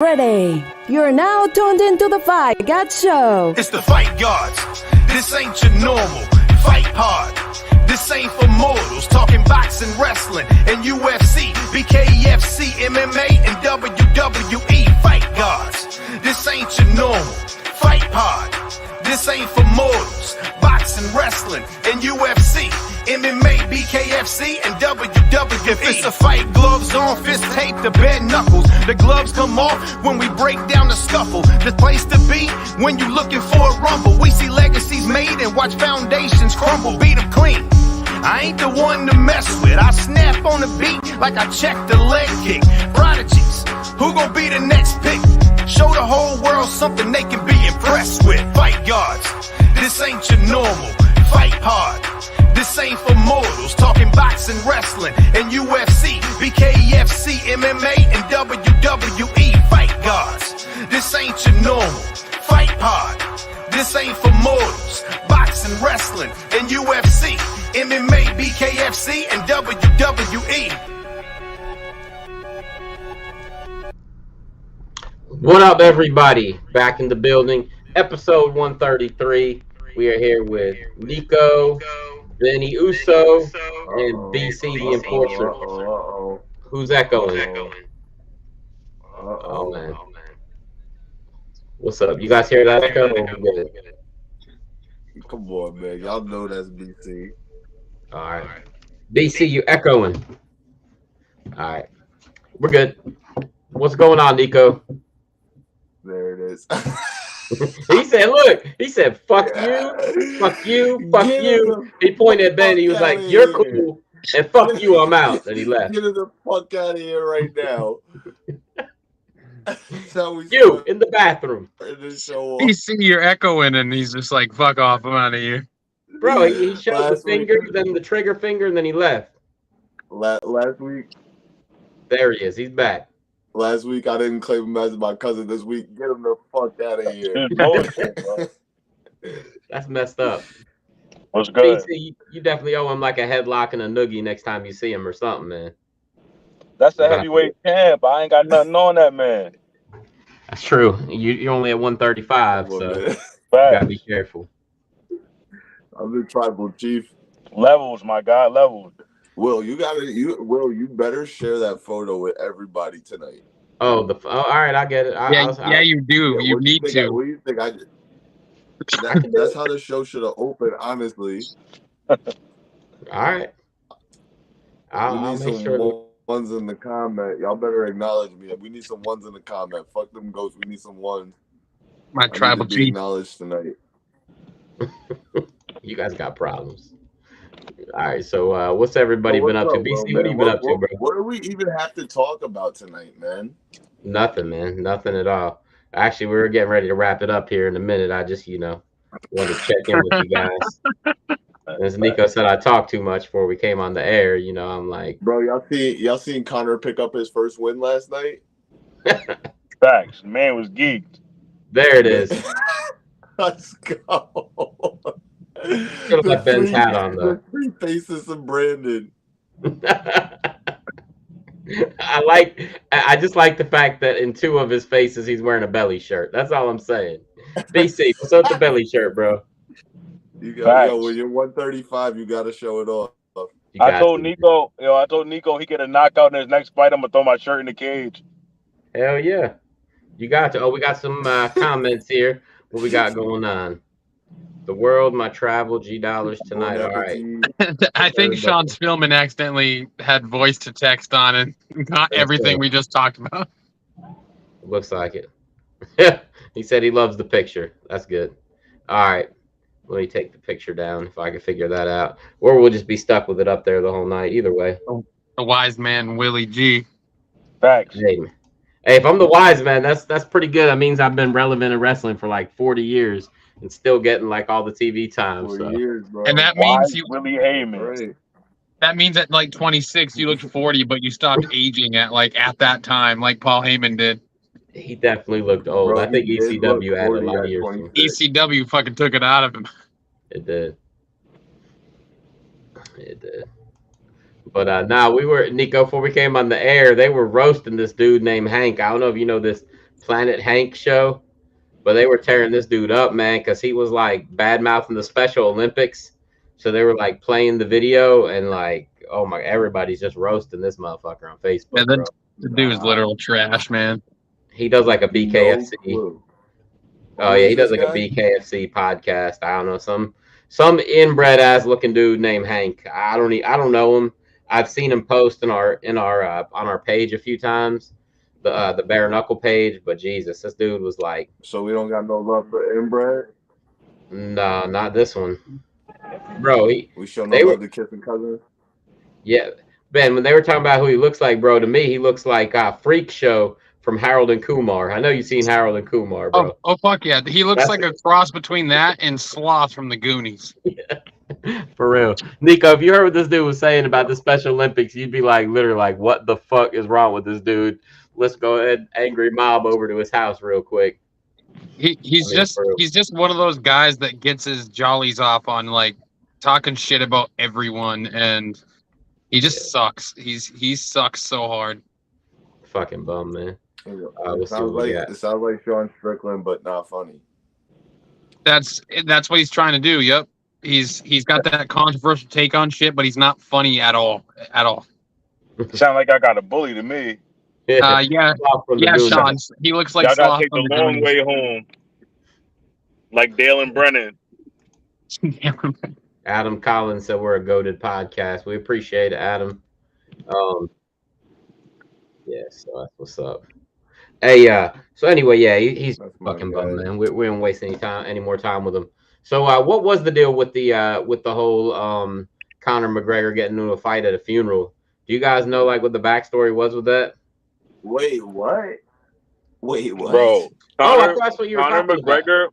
Ready. You're now tuned into the Fight God Show. It's the Fight Gods. This ain't your normal. Fight hard. This ain't for mortals. Talking boxing, wrestling, and UFC, BKFC, MMA, and WWE. Fight Gods. This ain't your normal. Fight hard. This ain't for mortals. Boxing, wrestling, and UFC, MMA, BKFC, and WWE. If it's a fight, gloves on, fist taped to bare knuckles. The gloves come off when we break down the scuffle. The place to be when you looking for a rumble. We see legacies made and watch foundations crumble. Beat them clean. I ain't the one to mess with. I snap on the beat like I checked the leg kick. Prodigies, who gon' be the next pick? Show the whole world something they can be impressed with. Fight Gods, this ain't your normal. Fight hard, this ain't for mortals. Talking boxing, wrestling, and UFC, BKFC, MMA, and WWE. Fight Gods, this ain't your normal. Fight hard, this ain't for mortals. Boxing, wrestling, and UFC, MMA, BKFC, and WWE. What up, everybody? Back in the building. Episode 133. We are here with Nico, Benny Uso, and BC the Enforcer. Who's echoing? Oh, man. What's up? You guys hear that echo? Come on, man. Y'all know that's BC. All right. BC, you echoing. All right. We're good. What's going on, Nico? There it is. He said, look, he said, fuck you, fuck you, fuck you. He pointed at Ben. He was like, you're cool, and fuck you, I'm out. And he left. Get the fuck out of here right now. You in the bathroom. BC, you're echoing, and he's just like, fuck off, I'm out of here. Bro, he showed the finger, then the trigger finger, and then he left. Last week. There he is. He's back. Last week, I didn't claim him as my cousin. This week, get him the fuck out of here. That's messed up. What's good? BC, you definitely owe him like a headlock and a noogie next time you see him or something, man. That's the heavyweight champ. I ain't got nothing on that man. That's true. You're only at 135, so you gotta be careful. I'm the tribal chief. Levels, my guy, levels. Will, you better share that photo with everybody tonight. Oh, all right, I get it. Yeah, you do. You need to. What do you think? That's how the show should have opened, honestly. All right. We need some ones in the comment. Y'all better acknowledge me. We need some ones in the comment. Fuck them ghosts. We need some ones. My tribal chief. Acknowledged tonight. You guys got problems. All right, so what's everybody been up to? BC, what have you been up to, bro? What do we even have to talk about tonight, man? Nothing, man. Nothing at all. Actually, we were getting ready to wrap it up here in a minute. I just, wanted to check in with you guys. As Nico said, I talked too much before we came on the air. I'm like, bro, y'all seen Connor pick up his first win last night? Facts. Man was geeked. There it is. Let's go. Should have left Ben's hat on though. The three faces of Brandon. I just like the fact that in two of his faces he's wearing a belly shirt. That's all I'm saying. BC, what's up with the belly shirt, bro? When you're 135, you gotta show it off. I told Nico he get a knockout in his next fight. I'm gonna throw my shirt in the cage. Hell yeah. You got to. Oh, we got some comments here. What we got going on? The world, my travel, G dollars tonight. All right. I think Sean Spillman accidentally had voice to text on and got everything we just talked about. Looks like it. He said he loves the picture. That's good. All right. Let me take the picture down if I can figure that out. Or we'll just be stuck with it up there the whole night. Either way. The wise man, Willie G. Facts. Hey, if I'm the wise man, that's pretty good. That means I've been relevant in wrestling for like 40 years. And still getting like all the TV time. So. Years, bro. And that means you Willie Heyman. Right. That means at like 26 you looked 40, but you stopped aging at that time, like Paul Heyman did. He definitely looked old. Bro, I think ECW added a lot of years. ECW fucking took it out of him. It did. But we were, Nico, before we came on the air, they were roasting this dude named Hank. I don't know if you know this Planet Hank show, but they were tearing this dude up, man, because he was like bad mouthing the Special Olympics. So they were like playing the video and like, oh my, everybody's just roasting this motherfucker on Yeah, Facebook, bro. the dude's literal trash, man. He does like a No BKFC. clue. Oh Who yeah, is he does this like guy? a BKFC podcast. I don't know, some inbred ass looking dude named Hank. I don't know him. I've seen him post in our on our page a few times, the bare knuckle page. But Jesus, this dude was like, So we don't got no love for inbred. no, not this one, bro. We show no They were love to kissing cousins. yeah, Ben. When they were talking about who he looks like, bro, to me he looks like Freak Show from Harold and Kumar. I know you've seen Harold and Kumar, bro. Oh fuck yeah. He looks That's like a cross between that and Sloth from the Goonies. For real. Nico, if you heard what this dude was saying about the Special Olympics, you'd be like, literally, like, what the fuck is wrong with this dude? Let's go ahead, angry mob over to his house real quick. He's just one of those guys that gets his jollies off on like talking shit about everyone, and he just sucks. He sucks so hard. Fucking bum, man. It sounds like Sean Strickland, but not funny. That's what he's trying to do. Yep. He's got that controversial take on shit, but he's not funny at all. Sound like I got a bully to me. Yeah, Goonies. Sean. He looks like Y'all gotta Sloth take from the the long Goonies. way home, like Dale and Brennan. Adam Collins said we're a goated podcast. We appreciate it, Adam. Yeah, so that's what's up. Hey, so anyway, yeah, he's fucking bum, man. We don't waste any more time with him. So, what was the deal with the whole Conor McGregor getting into a fight at a funeral? Do you guys know like what the backstory was with that? Wait, what? Bro, I thought that's what you were Conor talking about. McGregor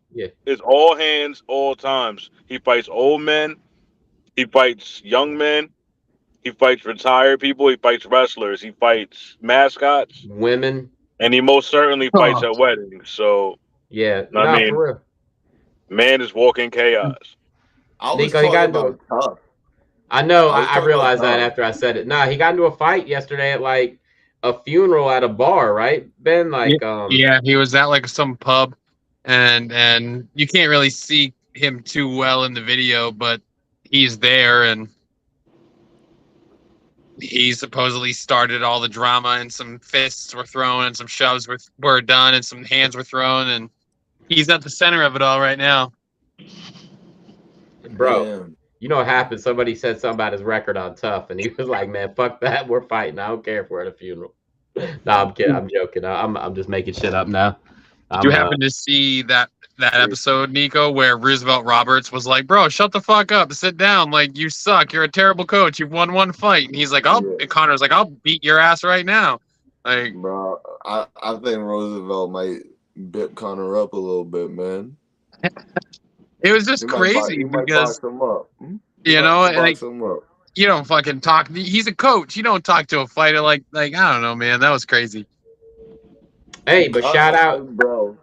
is all hands, all times. He fights old men. He fights young men. He fights retired people. He fights wrestlers. He fights mascots, women, and he most certainly fights at weddings. So yeah, I mean, for real. Man is walking chaos. I was Nico, he got into about tough. I know. I realized that after I said it. Nah, he got into a fight yesterday at like a funeral at a bar, right? Ben, like, yeah, he was at like some pub, and you can't really see him too well in the video, but he's there, and he supposedly started all the drama, and some fists were thrown, and some shoves were done, and some hands were thrown, and he's at the center of it all right now. Bro. Damn. You know what happened? Somebody said something about his record on Tough, and he was like, "Man, fuck that. We're fighting. I don't care if we're at a funeral." Nah, I'm kidding. I'm joking. I'm just making shit up now. You happen to see that episode, Nico, where Roosevelt Roberts was like, "Bro, shut the fuck up. Sit down. Like, you suck. You're a terrible coach. You've won one fight." And he's like, and Connor's like, "I'll beat your ass right now." Like, bro, I think Roosevelt might bip Connor up a little bit, man. It was just crazy because, you know, like, you don't fucking talk. He's a coach. You don't talk to a fighter like I don't know, man. That was crazy. Hey, but shout out, bro.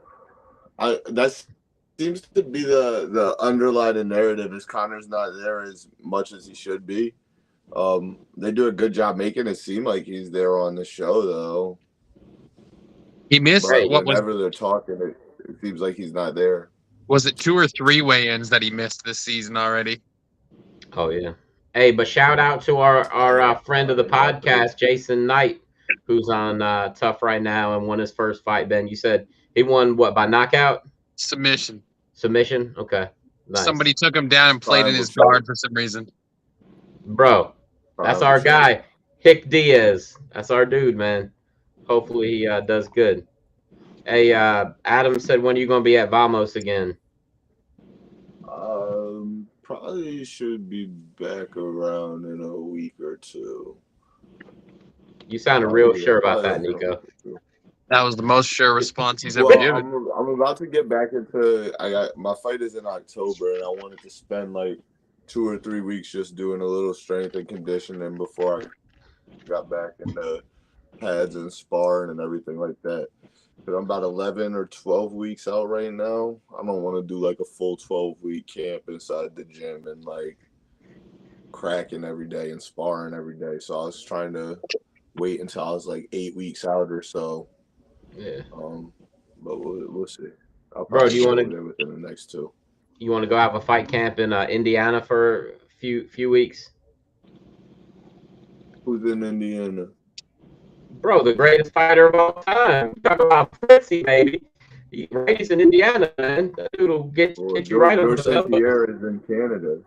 That seems to be the underlying narrative is Connor's not there as much as he should be. They do a good job making it seem like he's there on the show, though. He missed whenever they're talking, it seems like he's not there. Was it 2 or 3 weigh-ins that he missed this season already? Oh yeah. Hey, but shout out to our friend of the podcast, Jason Knight, who's on Tough right now and won his first fight. Ben, you said he won what, by knockout? Submission. Okay. Nice. Somebody took him down and played in his guard for some reason. Bro, that's our guy, Hick Diaz. That's our dude, man. Hopefully he does good. Hey, Adam said, when are you going to be at Vamos again? Probably should be back around in a week or 2. You sounded real sure about that, Nico. That was the most sure response he's ever given. I'm about to get back into. My fight is in October, and I wanted to spend like 2 or 3 weeks just doing a little strength and conditioning before I got back into pads and sparring and everything like that. But I'm about 11 or 12 weeks out right now. I don't want to do like a full 12-week camp inside the gym and like cracking every day and sparring every day. So I was trying to wait until I was like 8 weeks out or so. Yeah. we'll see. I'll Bro, do you probably want go to there within the next 2. go have a fight camp in Indiana for a few weeks? Who's in Indiana? Bro, the greatest fighter of all time. Talk about Fritzy, baby. He's in Indiana, man. That dude will get you right over George the St. elbow. Pierre is in Canada.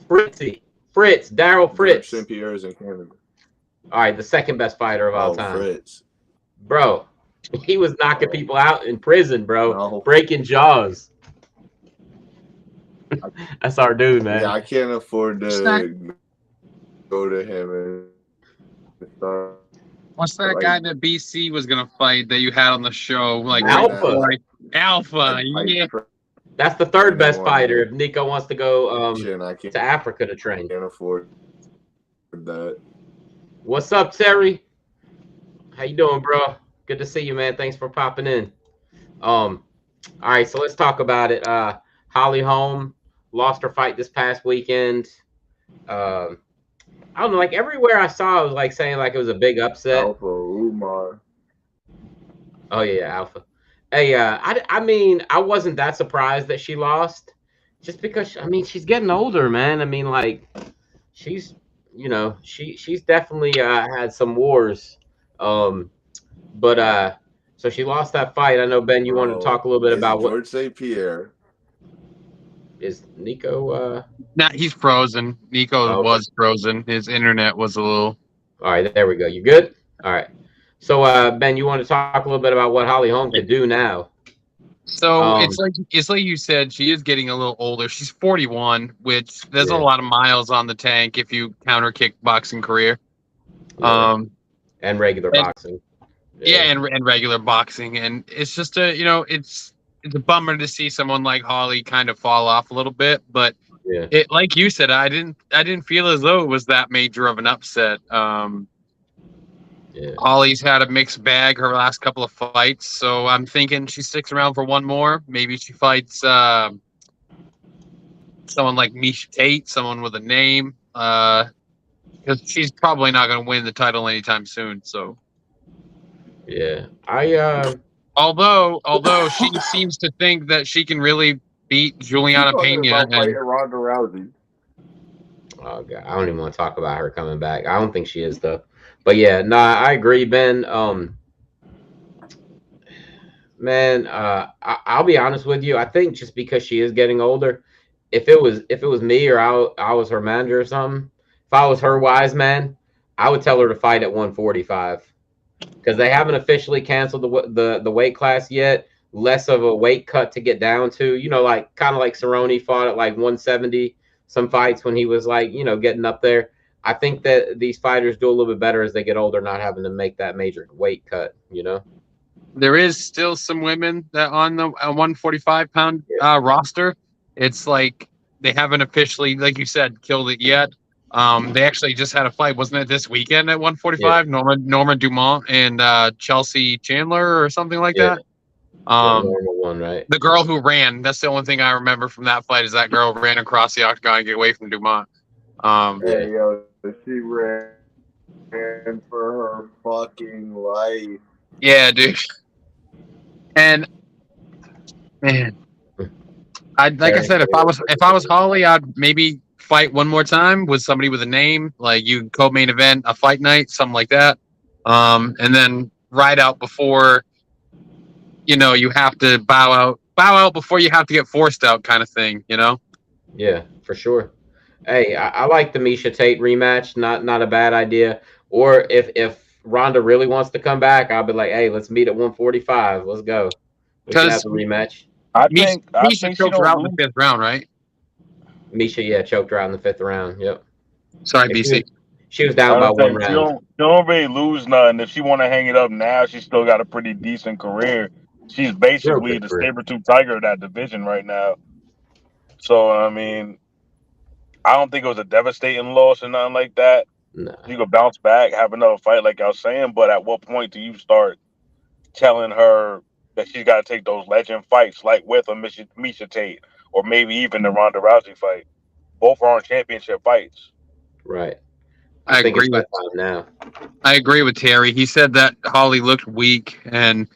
Daryl Fritz. George St. Pierre is in Canada. All right, the second best fighter of all time. Fritz. Bro, he was knocking people out in prison, bro. No. Breaking jaws. That's our dude, man. Yeah, I can't afford to go to him and start. What's that guy that BC was gonna fight that you had on the show? Like Alpha. Alpha, yeah. That's the third best fighter. If Nico wants to go to Africa to train. Can't afford that. What's up, Terry? How you doing, bro? Good to see you, man. Thanks for popping in. All right, so let's talk about it. Holly Holm lost her fight this past weekend. I don't know, like everywhere I saw, I was like saying like it was a big upset. Alpha Umar. Oh yeah, Alpha. Hey, I mean, I wasn't that surprised that she lost, just because I mean she's getting older, man. I mean, like she's she's definitely had some wars. But so she lost that fight. I know, Ben, you wanted to talk a little bit about George St. Pierre. Is Nico? Nah, he's frozen. Nico was frozen. His internet was a little. All right, there we go. You good? All right. So, Ben, you want to talk a little bit about what Holly Holm could do now? So it's like you said, she is getting a little older. She's 41, which there's a lot of miles on the tank if you count her kickboxing career. And regular boxing. Yeah, and regular boxing, and it's just it's a bummer to see someone like Holly kind of fall off a little bit, but it, like you said, I didn't feel as though it was that major of an upset. Holly's had a mixed bag her last couple of fights, so I'm thinking she sticks around for one more. Maybe she fights someone like Misha Tate, someone with a name, because she's probably not going to win the title anytime soon. So Although she seems to think that she can really beat Juliana Pena and Ronda Rousey. Oh god, I don't even want to talk about her coming back. I don't think she is though. But yeah, I agree, Ben. Man, I'll be honest with you. I think just because she is getting older, if it was me or I was her manager or something, if I was her wise man, I would tell her to fight at 145. Because they haven't officially canceled the weight class yet. Less of a weight cut to get down to, like kind of like Cerrone fought at like 170 some fights when he was like, getting up there. I think that these fighters do a little bit better as they get older, not having to make that major weight cut, There is still some women that on the 145-pound roster. It's like they haven't officially, like you said, killed it yet. They actually just had a fight, wasn't it, this weekend at 145? Yeah. Norma Dumont and Chelsea Chandler or something like that. Normal one, right? The girl who ran. That's the only thing I remember from that fight is that girl ran across the octagon to get away from Dumont. She ran for her fucking life. Yeah, dude. And man, I said, if I was Holly, I'd maybe fight one more time with somebody with a name, like you co-main event a fight night, something like that, and then ride out before you have to bow out before you have to get forced out, kind of thing. Yeah, for sure. Hey, I like the Misha Tate rematch. Not a bad idea. Or if Ronda really wants to come back, I'll be like, hey, let's meet at 145. Let's go. We can have the rematch. I think Misha choked her out in the 5th round, right? Misha, choked her out in the 5th round. Yep. Sorry, BC. She was down by 1 round. She don't really lose nothing. If she want to hang it up now, she's still got a pretty decent career. She's basically the saber-tooth tiger of that division right now. So, I mean, I don't think it was a devastating loss or nothing like that. No. You could bounce back, have another fight like I was saying, but at what point do you start telling her that she's got to take those legend fights like with a Misha Tate or maybe even the Ronda Rousey fight? Both are on championship fights. Right. I agree with Terry. He said that Holly looked weak, and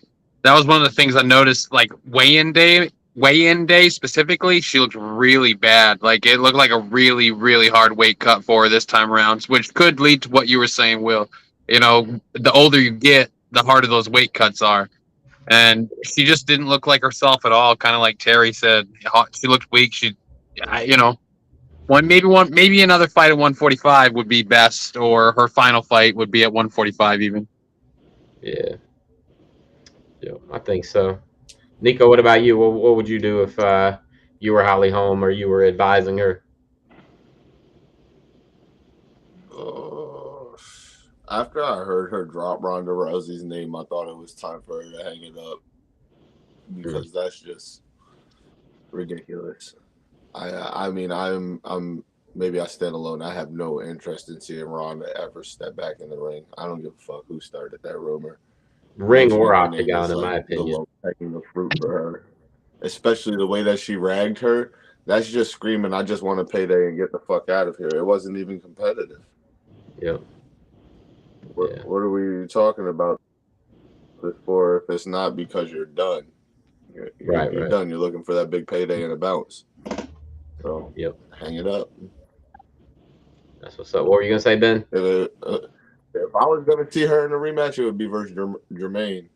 That was one of the things I noticed. Like weigh-in day specifically, she looked really bad. Like it looked like a really, really hard weight cut for her this time around, which could lead to what you were saying, Will. You know, the older you get, the harder those weight cuts are. And she just didn't look like herself at all. Kind of like Terry said, she looked weak. Maybe another fight at 145 would be best, or her final fight would be at 145 even. Yeah, I think so. Nico, what about you? What would you do if you were Holly Holm or you were advising her? After I heard her drop Ronda Rousey's name, I thought it was time for her to hang it up because that's just ridiculous. I mean, I'm maybe I stand alone. I have no interest in seeing Ronda ever step back in the ring. I don't give a fuck who started that rumor. Ring or octagon, in my opinion. Taking the fruit for her, especially the way that she ragged her. That's just screaming, I just want a payday and get the fuck out of here. It wasn't even competitive. Yep. What are we talking about this for if it's not because you're done? You're done. You're looking for that big payday and a bounce. So, hang it up. That's what's up. What were you going to say, Ben? If I was going to see her in a rematch, it would be versus Jermaine.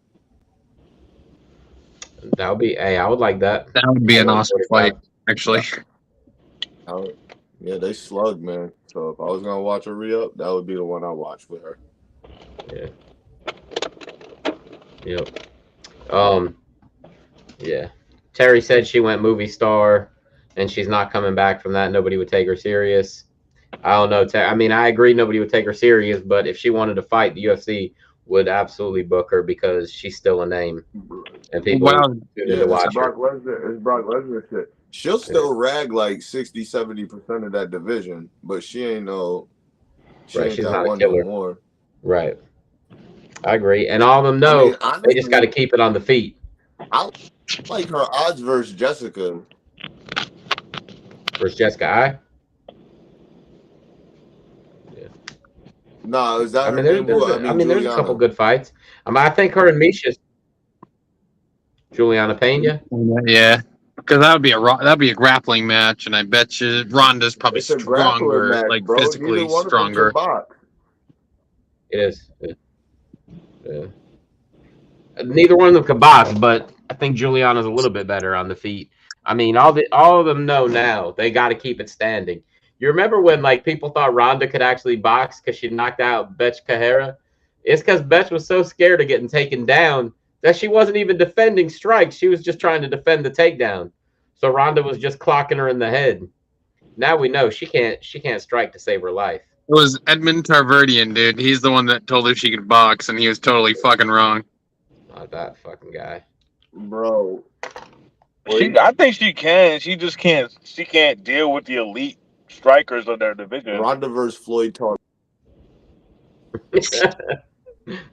That would be, I would like that. That would be an awesome fight, actually. Yeah, they slugged, man. So if I was going to watch a re-up, that would be the one I watch with her. Yeah. Yep. Yeah. Terry said she went movie star and she's not coming back from that. Nobody would take her serious. I don't know. I mean, I agree nobody would take her serious, but if she wanted to fight, the UFC would absolutely book her because she's still a name. And people to watch her. It's Brock Lesnar shit. She'll still rag like 60, 70% of that division, but she ain't no. She's not a killer. No more. Right. I agree. And all of them know they just got to keep it on the feet. I like her odds versus Jessica. Versus Jessica I? Yeah. No, is that I mean, there's a couple good fights. I think her and Misha. Juliana Pena? Yeah. Because that would be a grappling match, and I bet you Ronda's probably stronger, match, like physically stronger. It is. Yeah. Neither one of them can box, but I think Juliana's a little bit better on the feet. I mean, all of them know now they got to keep it standing. You remember when like people thought Ronda could actually box because she knocked out Betch Cajera? It's because Betch was so scared of getting taken down that she wasn't even defending strikes. She was just trying to defend the takedown. So Ronda was just clocking her in the head. Now we know she can't strike to save her life. It was Edmund Tarverdian, dude. He's the one that told her she could box, and he was totally fucking wrong. Not that fucking guy, bro. I think she can. She just can't. She can't deal with the elite strikers of their division. Ronda versus Floyd talk.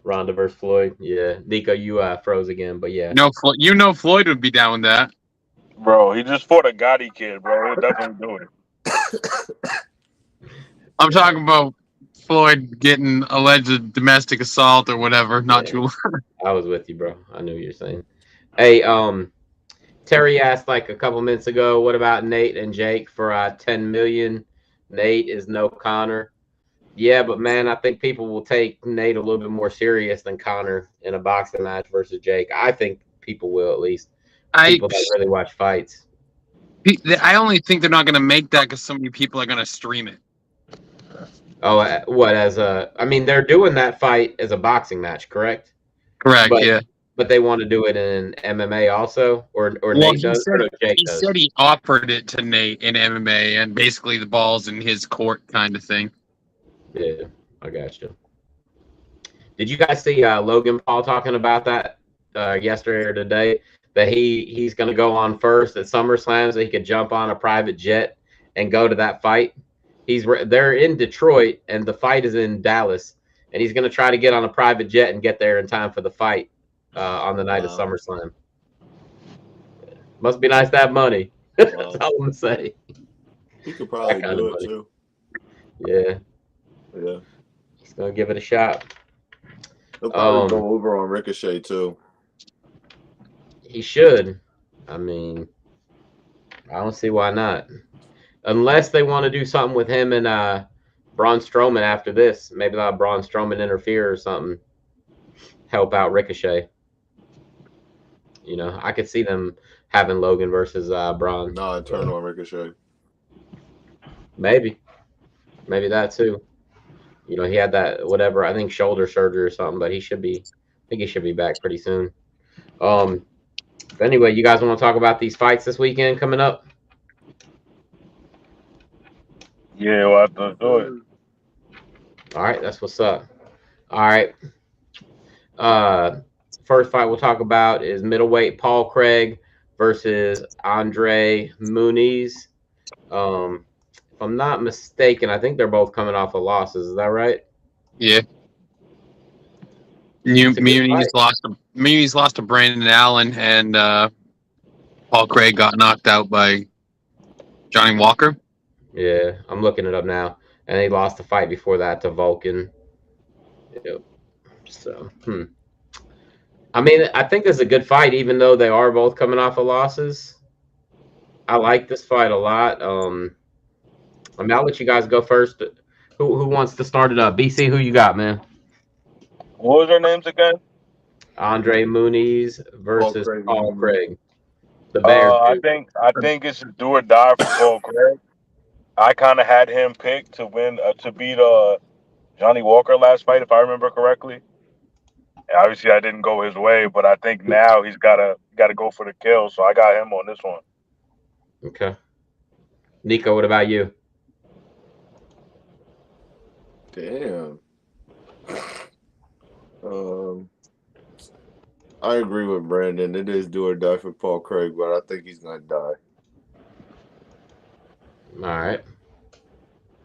Ronda versus Floyd. Yeah, Nico, you froze again, but yeah. No, Floyd would be down with that. Bro, he just fought a Gotti kid, bro. He'll definitely do it. I'm talking about Floyd getting alleged domestic assault or whatever. Not too long. I was with you, bro. I knew what you were saying. Hey, Terry asked like a couple minutes ago, what about Nate and Jake for 10 million? Nate is no Conor. Yeah, but man, I think people will take Nate a little bit more serious than Conor in a boxing match versus Jake. I think people will, at least. People that really watch fights. I only think they're not going to make that because so many people are going to stream it. Oh, what I mean, they're doing that fight as a boxing match, correct? Correct. Yeah. But they want to do it in MMA also, or Nate does. He said he offered it to Nate in MMA, and basically the ball's in his court, kind of thing. Yeah, I got you. Did you guys see Logan Paul talking about that yesterday or today? That he's going to go on first at SummerSlam so he could jump on a private jet and go to that fight. They're in Detroit and the fight is in Dallas, and he's going to try to get on a private jet and get there in time for the fight on the night of SummerSlam. Must be nice to have money. That's all I'm going to say. He could probably do it too. Yeah. Yeah. He's going to give it a shot. He'll probably go over on Ricochet too. He should. I mean, I don't see why not. Unless they want to do something with him and Braun Strowman after this. Maybe they'll have Braun Strowman interfere or something. Help out Ricochet. You know, I could see them having Logan versus Braun. Nah, turn on Ricochet. Maybe that too. You know, he had that whatever, I think shoulder surgery or something, but I think he should be back pretty soon. But anyway, you guys want to talk about these fights this weekend coming up? Yeah, we'll have to do it. All right, that's what's up. All right. First fight we'll talk about is middleweight Paul Craig versus Andre Muniz. If I'm not mistaken, I think they're both coming off of losses. Is that right? Yeah. Muniz lost to Brandon Allen, and Paul Craig got knocked out by Johnny Walker. Yeah, I'm looking it up now. And he lost the fight before that to Vulcan. Yep. So, I mean, I think this is a good fight, even though they are both coming off of losses. I like this fight a lot. I mean, I'll let you guys go first. Who wants to start it up? BC, who you got, man? What was their names again? Andre Muniz versus Paul Craig. The Bear. I think it's a do or die for Paul Craig. I kind of had him picked to win to beat Johnny Walker last fight, if I remember correctly. And obviously, I didn't go his way, but I think now he's gotta go for the kill. So I got him on this one. Okay. Nico, what about you? Damn. I agree with Brandon. It is do or die for Paul Craig, but I think he's gonna die. All right.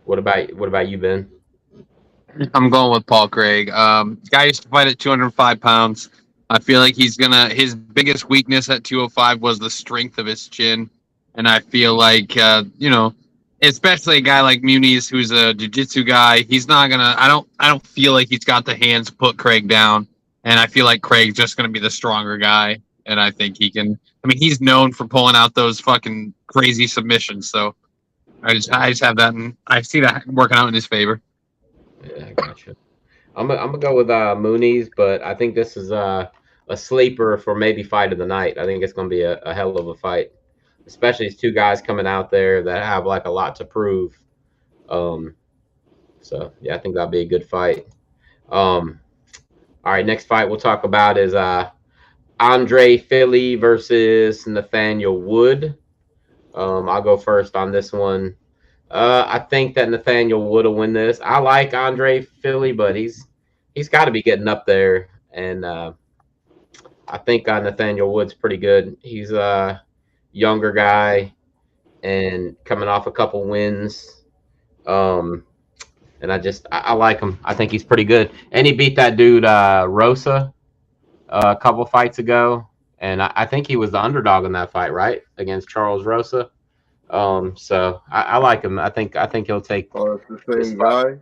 What about you, Ben? I'm going with Paul Craig. Guy used to fight at 205 pounds. I feel like his biggest weakness at 205 was the strength of his chin. And I feel like, especially a guy like Muniz, who's a jiu-jitsu guy, he's not going to, I don't feel like he's got the hands to put Craig down. And I feel like Craig's just going to be the stronger guy. And I think he's known for pulling out those fucking crazy submissions. So I just have that, and I see that working out in his favor. Yeah, I gotcha. I'm gonna go with Muniz, but I think this is a sleeper for maybe fight of the night. I think it's gonna be a hell of a fight, especially as two guys coming out there that have like a lot to prove. So yeah, I think that'll be a good fight. All right, next fight we'll talk about is Andre Philly versus Nathaniel Wood. I'll go first on this one. I think that Nathaniel Wood will win this. I like Andre Philly, but he's got to be getting up there, and I think Nathaniel Wood's pretty good. He's a younger guy and coming off a couple wins, and I like him. I think he's pretty good, and he beat that dude Rosa a couple fights ago, and I think he was the underdog in that fight, right, against Charles Rosa. So I like him. I think he'll take. Oh, it's the same guy.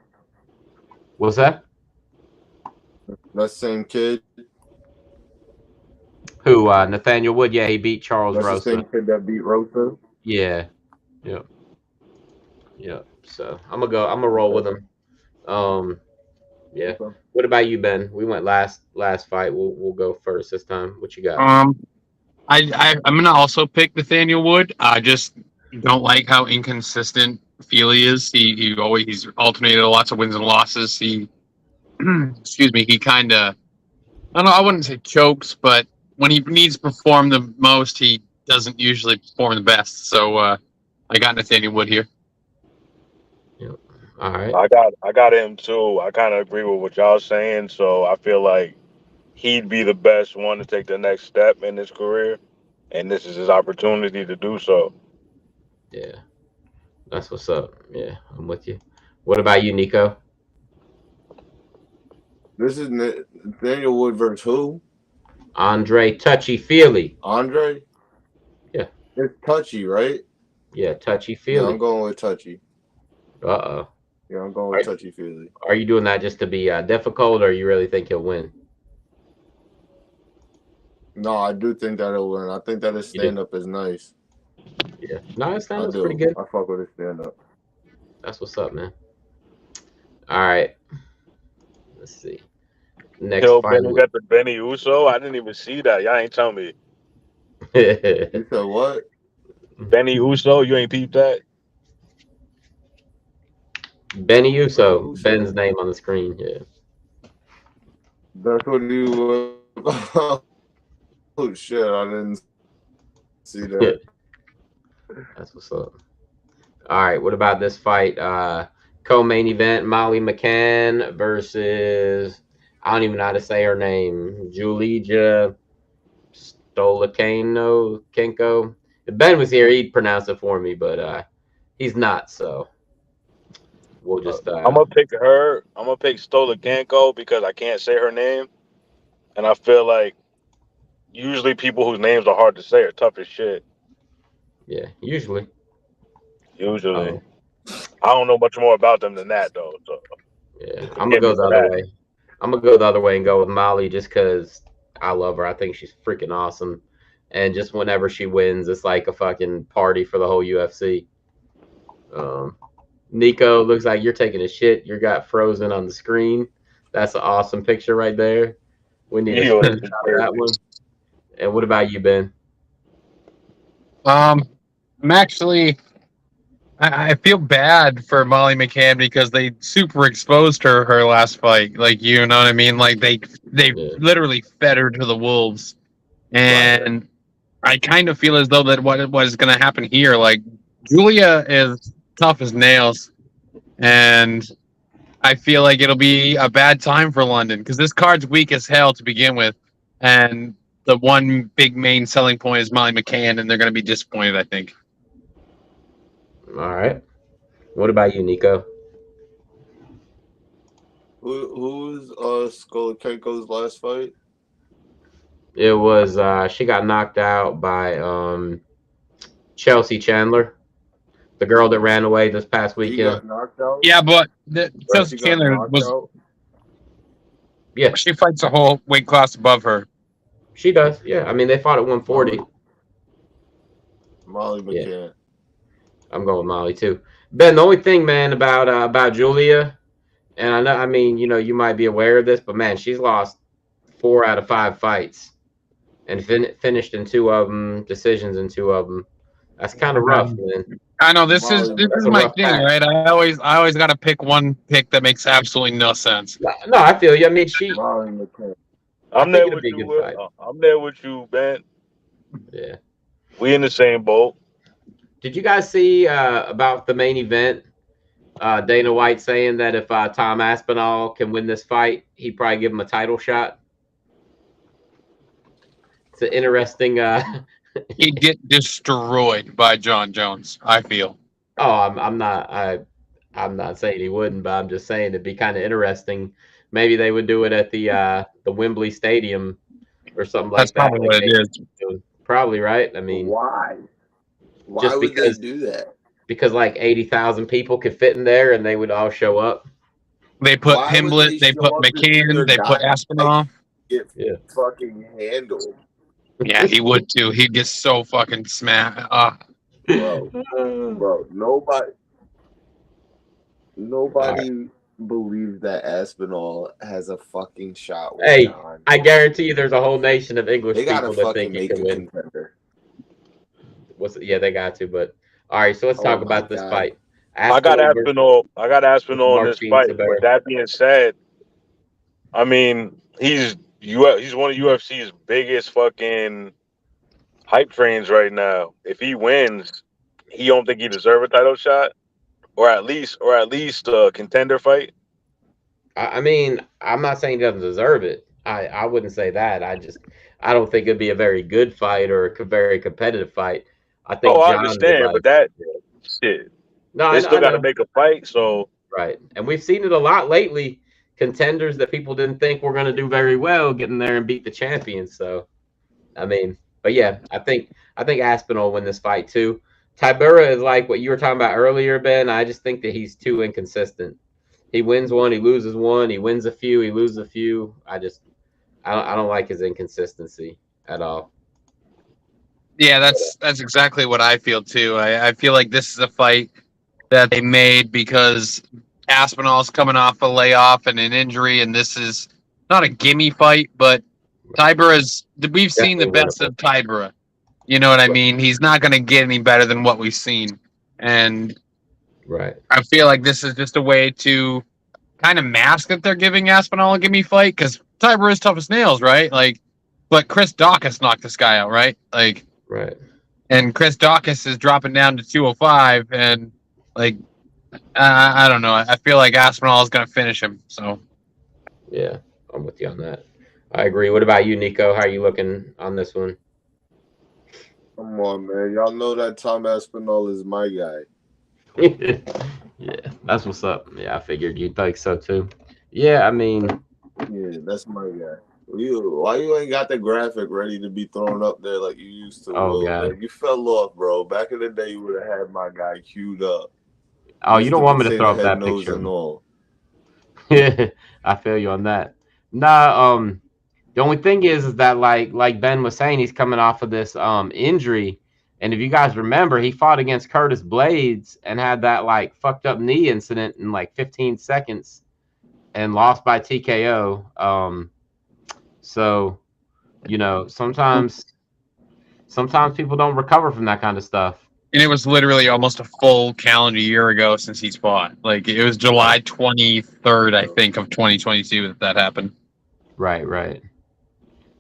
What's that? That same kid. Who? Nathaniel Wood. Yeah, he beat Charles Rosa. The same kid that beat Rosa. Yeah. Yep. So I'm gonna roll with him. Yeah. What about you, Ben? We went last fight. We'll go first this time. What you got? I'm gonna also pick Nathaniel Wood. I just don't like how inconsistent Feely is. He's alternated lots of wins and losses. He excuse me, he kind of, I wouldn't say chokes, but when he needs to perform the most, he doesn't usually perform the best. So I got Nathaniel Wood here. Yep. All right. I got him too. I kind of agree with what y'all saying. So I feel like he'd be the best one to take the next step in his career, and this is his opportunity to do so. Yeah, that's what's up. Yeah, I'm with you. What about you, Nico? This is Nathaniel Wood versus who? Andre Touchy Feely. Andre? Yeah. It's Touchy, right? Yeah, Touchy Feely. Yeah, I'm going with Touchy. Uh-oh. Yeah, I'm going with Touchy Feely. Are you doing that just to be difficult, or you really think he'll win? No, I do think that he'll win. I think that his stand-up is nice. Yeah. No, his stand-up's pretty good. I fuck with his stand-up. That's what's up, man. All right. Let's see. Next Yo, fight. Benny got the Benny Uso. I didn't even see that. Y'all ain't tell me. You said what? Benny Uso, you ain't peeped that? Benny Uso. Ben's name on the screen. Yeah. That's what you. Oh shit! I didn't see that. That's what's up. All right. What about this fight? Co-main event: Molly McCann versus, I don't even know how to say her name, Julija Stolikenko. If Ben was here, he'd pronounce it for me, but he's not. So we'll just. I'm gonna pick her. I'm gonna pick Stolikenko because I can't say her name, and I feel like usually people whose names are hard to say are tough as shit. Yeah, usually. Usually, I don't know much more about them than that though. So yeah, I'm gonna go the other way. I'm gonna go the other way and go with Molly just because I love her. I think she's freaking awesome, and just whenever she wins, it's like a fucking party for the whole UFC. Nico, looks like you're taking a shit. You got frozen on the screen. That's an awesome picture right there. We need a screenshot of that one. And what about you, Ben? I'm actually, I feel bad for Molly McCann because they super exposed her last fight. Like, you know what I mean? Like they literally fed her to the wolves, and I kind of feel as though that what is going to happen here. Like, Julia is tough as nails, and I feel like it'll be a bad time for London because this card's weak as hell to begin with, and the one big main selling point is Molly McCann, and they're going to be disappointed, I think. All right. What about you, Nico? Who's Stolikenko's last fight? It was she got knocked out by Chelsea Chandler, the girl that ran away this past weekend. She got knocked out? Yeah, but Chelsea Chandler was. Yeah, she fights a whole weight class above her. She does. Yeah, I mean they fought at 140. Molly McCann. Yeah. I'm going with Molly too. Ben, the only thing, man, about Julia, and I know, I mean, you know, you might be aware of this, but man, she's lost 4 out of 5 fights, and finished in 2 of them, decisions in 2 of them. That's kind of rough, man. I know this is my thing, right? I always got to pick one pick that makes absolutely no sense. No, I feel you. I mean, I'm there with you. I'm there with you, Ben. Yeah, we in the same boat. Did you guys see about the main event? Dana White saying that if Tom Aspinall can win this fight, he'd probably give him a title shot. It's an interesting. He'd get destroyed by John Jones, I feel. Oh, I'm not saying he wouldn't, but I'm just saying it'd be kind of interesting. Maybe they would do it at the Wembley Stadium or something like that. That's probably what it is. Probably, right? I mean, why? Why would they do that? Because like 80,000 people could fit in there, and they would all show up. They put Pimblett, they put McCann, they put Aspinall. Get fucking handled. Yeah, he would too. He'd get so fucking smashed. Bro, nobody believes that Aspinall has a fucking shot. Hey, I guarantee you, there's a whole nation of English people that think he can win. Contender. Yeah, they got to. But all right, so let's talk about this fight. I got Aspinall in this fight. With that being said, I mean he's one of UFC's biggest fucking hype trains right now. If he wins, he don't think he deserves a title shot, or at least a contender fight. I mean, I'm not saying he doesn't deserve it. I wouldn't say that. I don't think it'd be a very good fight or a very competitive fight. I think. I understand, but that shit. No, they still got to make a fight. So right, and we've seen it a lot lately. Contenders that people didn't think were going to do very well getting there and beat the champions. So, I mean, but yeah, I think Aspinall will win this fight too. Tybura is like what you were talking about earlier, Ben. I just think that he's too inconsistent. He wins one, he loses one. He wins a few, he loses a few. I don't like his inconsistency. at all. Yeah, that's exactly what I feel too. I feel like this is a fight that they made because Aspinall's coming off a layoff and an injury, and this is not a gimme fight, but we've seen the Definitely best winnable. of Tybura. You know what I mean? He's not going to get any better than what we've seen, and Right. I feel like this is just a way to kind of mask that they're giving Aspinall a gimme fight because Tybura is tough as nails, right? Like, but Chris Dawkins knocked this guy out, right? Like. Right. And Chris Dawkins is dropping down to 205, and like I don't know. I feel like Aspinall is going to finish him. So yeah, I'm with you on that. I agree. What about you, Nico? How are you looking on this one? Come on, man. Y'all know that Tom Aspinall is my guy. Yeah, that's what's up. Yeah, I figured you'd think so too. Yeah, I mean, yeah, that's my guy. Why you ain't got the graphic ready to be thrown up there like you used to? Oh, Will, God. man? You fell off, bro. Back in the day, you would have had my guy queued up. Oh, you don't want me to throw up that nose picture. And all. Yeah, I feel you on that. Nah, the only thing is that like Ben was saying, he's coming off of this injury. And if you guys remember, he fought against Curtis Blades and had that like fucked up knee incident in like 15 seconds and lost by TKO. So, you know, sometimes people don't recover from that kind of stuff. and it was literally almost a full calendar year ago since he's fought. Like it was July 23rd, I think, of 2022 that happened. Right.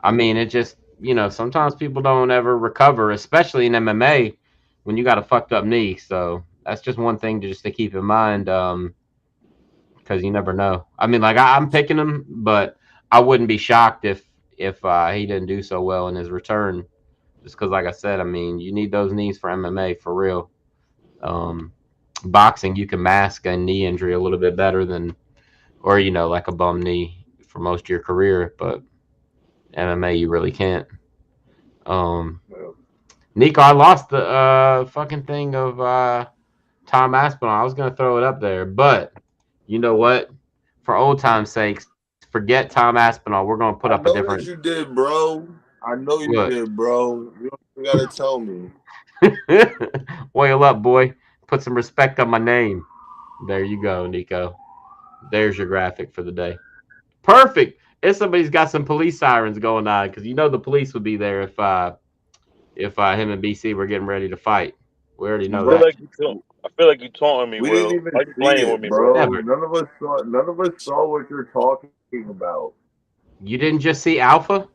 I mean, it just, you know, sometimes people don't ever recover, especially in MMA when you got a fucked up knee. So that's just one thing to keep in mind, because you never know. I mean, like I'm picking him, but I wouldn't be shocked if he didn't do so well in his return. Just because, like I said, I mean, you need those knees for MMA for real. Boxing, you can mask a knee injury a little bit better than, or you know, like a bum knee for most of your career, but MMA you really can't. Nico, I lost the fucking thing of Tom Aspinall. I was gonna throw it up there, but you know what? For old time's sakes, forget Tom Aspinall. We're gonna put up a different. You did, bro. I know you did, bro. You gotta tell me. Oil up, boy. Put some respect on my name. There you go, Nico. There's your graphic for the day. Perfect. If somebody's got some police sirens going on, because you know the police would be there if him and BC were getting ready to fight. We already know that. I feel like you taunting me, We Will. didn't even Why you playing with me, bro? Never. None of us saw what you're talking about. You didn't just see Alpha?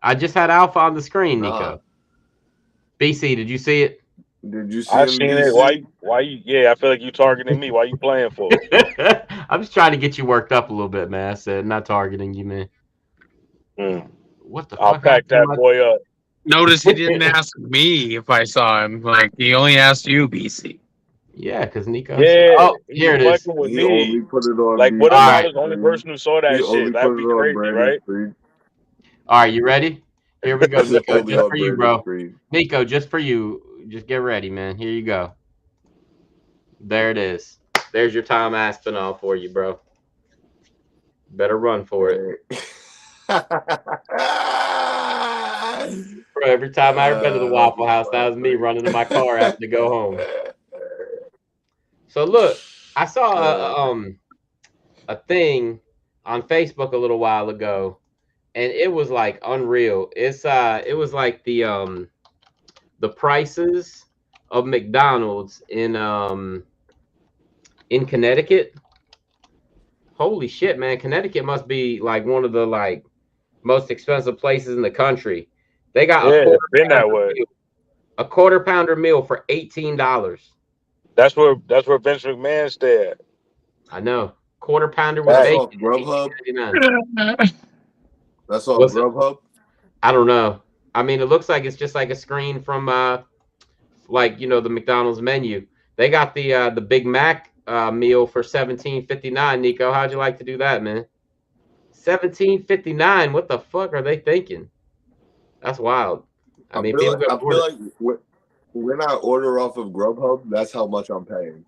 I just had Alpha on the screen, Nico. Nah. BC, did you see it? Did you see I him, seen BC? it. Why you? Yeah, I feel like you targeting me. Why you playing for? I'm just trying to get you worked up a little bit, man. I said not targeting you, man. What the fuck? I'll pack that boy up. Notice he didn't ask me if I saw him. Like he only asked you, BC. Yeah, because Nico. Yeah. Oh, here it is. With He me. only put it on. Like, what if All I right. was the only person who saw that shit? That'd be crazy, right? All right, you ready? Here we go, Nico. Just for you, bro. Free. Nico, just for you. Just get ready, man. Here you go. There it is. There's your Tom Aspinall for you, bro. Better run for it. Bro, every time I ever been to the Waffle House, that was me running to my car having to go home. So look, I saw a thing on Facebook a little while ago, and it was like unreal. It was like the prices of McDonald's in Connecticut. Holy shit, man! Connecticut must be like one of the like most expensive places in the country. They got a quarter pounder meal for $18. That's where Vince McMahon stayed at. I know. Quarter pounder with bacon. Grubhub. That's all What's Grubhub. I don't know. I mean, it looks like it's just like a screen from like, you know, the McDonald's menu. They got the Big Mac meal for $17.59. Nico, how'd you like to do that, man? $17.59. What the fuck are they thinking? That's wild. I mean, feel like when I order off of Grubhub, that's how much I'm paying.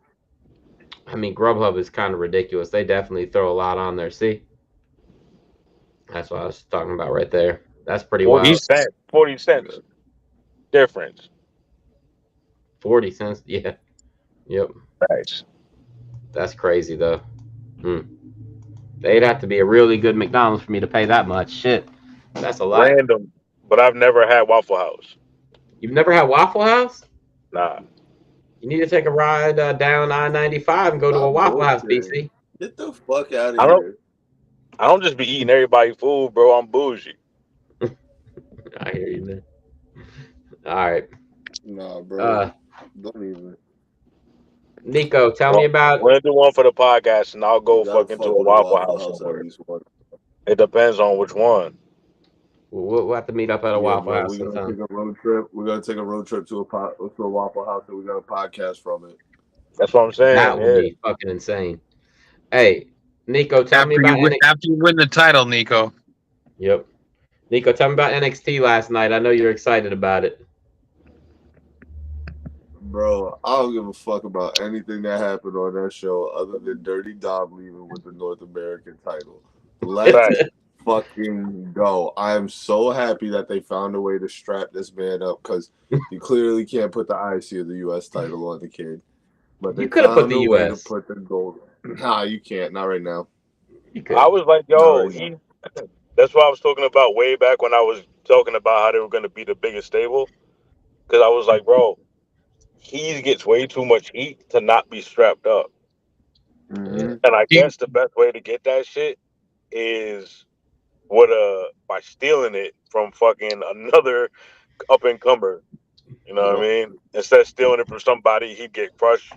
I mean, Grubhub is kind of ridiculous. They definitely throw a lot on there. See? That's what I was talking about right there. That's pretty 40 wild. cents. 40 cents difference. 40 cents. Yeah. Yep. Nice. That's crazy though. They'd have to be a really good McDonald's for me to pay that much. Shit. That's a lot. Random, but I've never had Waffle House. You've never had Waffle House? Nah. You need to take a ride down I-95 and go to a Stop Waffle House, bullshitting. BC. Get the fuck out I of don't- here. I don't just be eating everybody's food, bro. I'm bougie. I hear you, man. All right. Nah, bro. Don't even. Nico, tell me about. We're gonna do one for the podcast, and I'll go You gotta fucking fuck to a with Waffle Waffle House House somewhere. at least once. It depends on which one. We'll have to meet up at a Waffle bro, House we're gonna sometime. take a road trip. We're gonna take a road trip to a Waffle House, and we're gonna podcast from it. That's what I'm saying. That would be fucking insane. Hey, Nico, tell me about NXT. After you win the title, Nico. Yep. Nico, tell me about NXT last night. I know you're excited about it. Bro, I don't give a fuck about anything that happened on that show other than Dirty Dom leaving with the North American title. Let's fucking go. I am so happy that they found a way to strap this man up because you clearly can't put the IC or the US title on the kid. But they You could have put found the a way to US. put the gold. Nah, you can't. Not right now. You could. I was like, yo, Sorry. that's what I was talking about way back when I was talking about how they were going to be the biggest stable. Because I was like, bro, he gets way too much heat to not be strapped up. Mm-hmm. And I guess the best way to get that shit is by stealing it from fucking another up and comer. You know what I mean? Instead of stealing it from somebody, he'd get crushed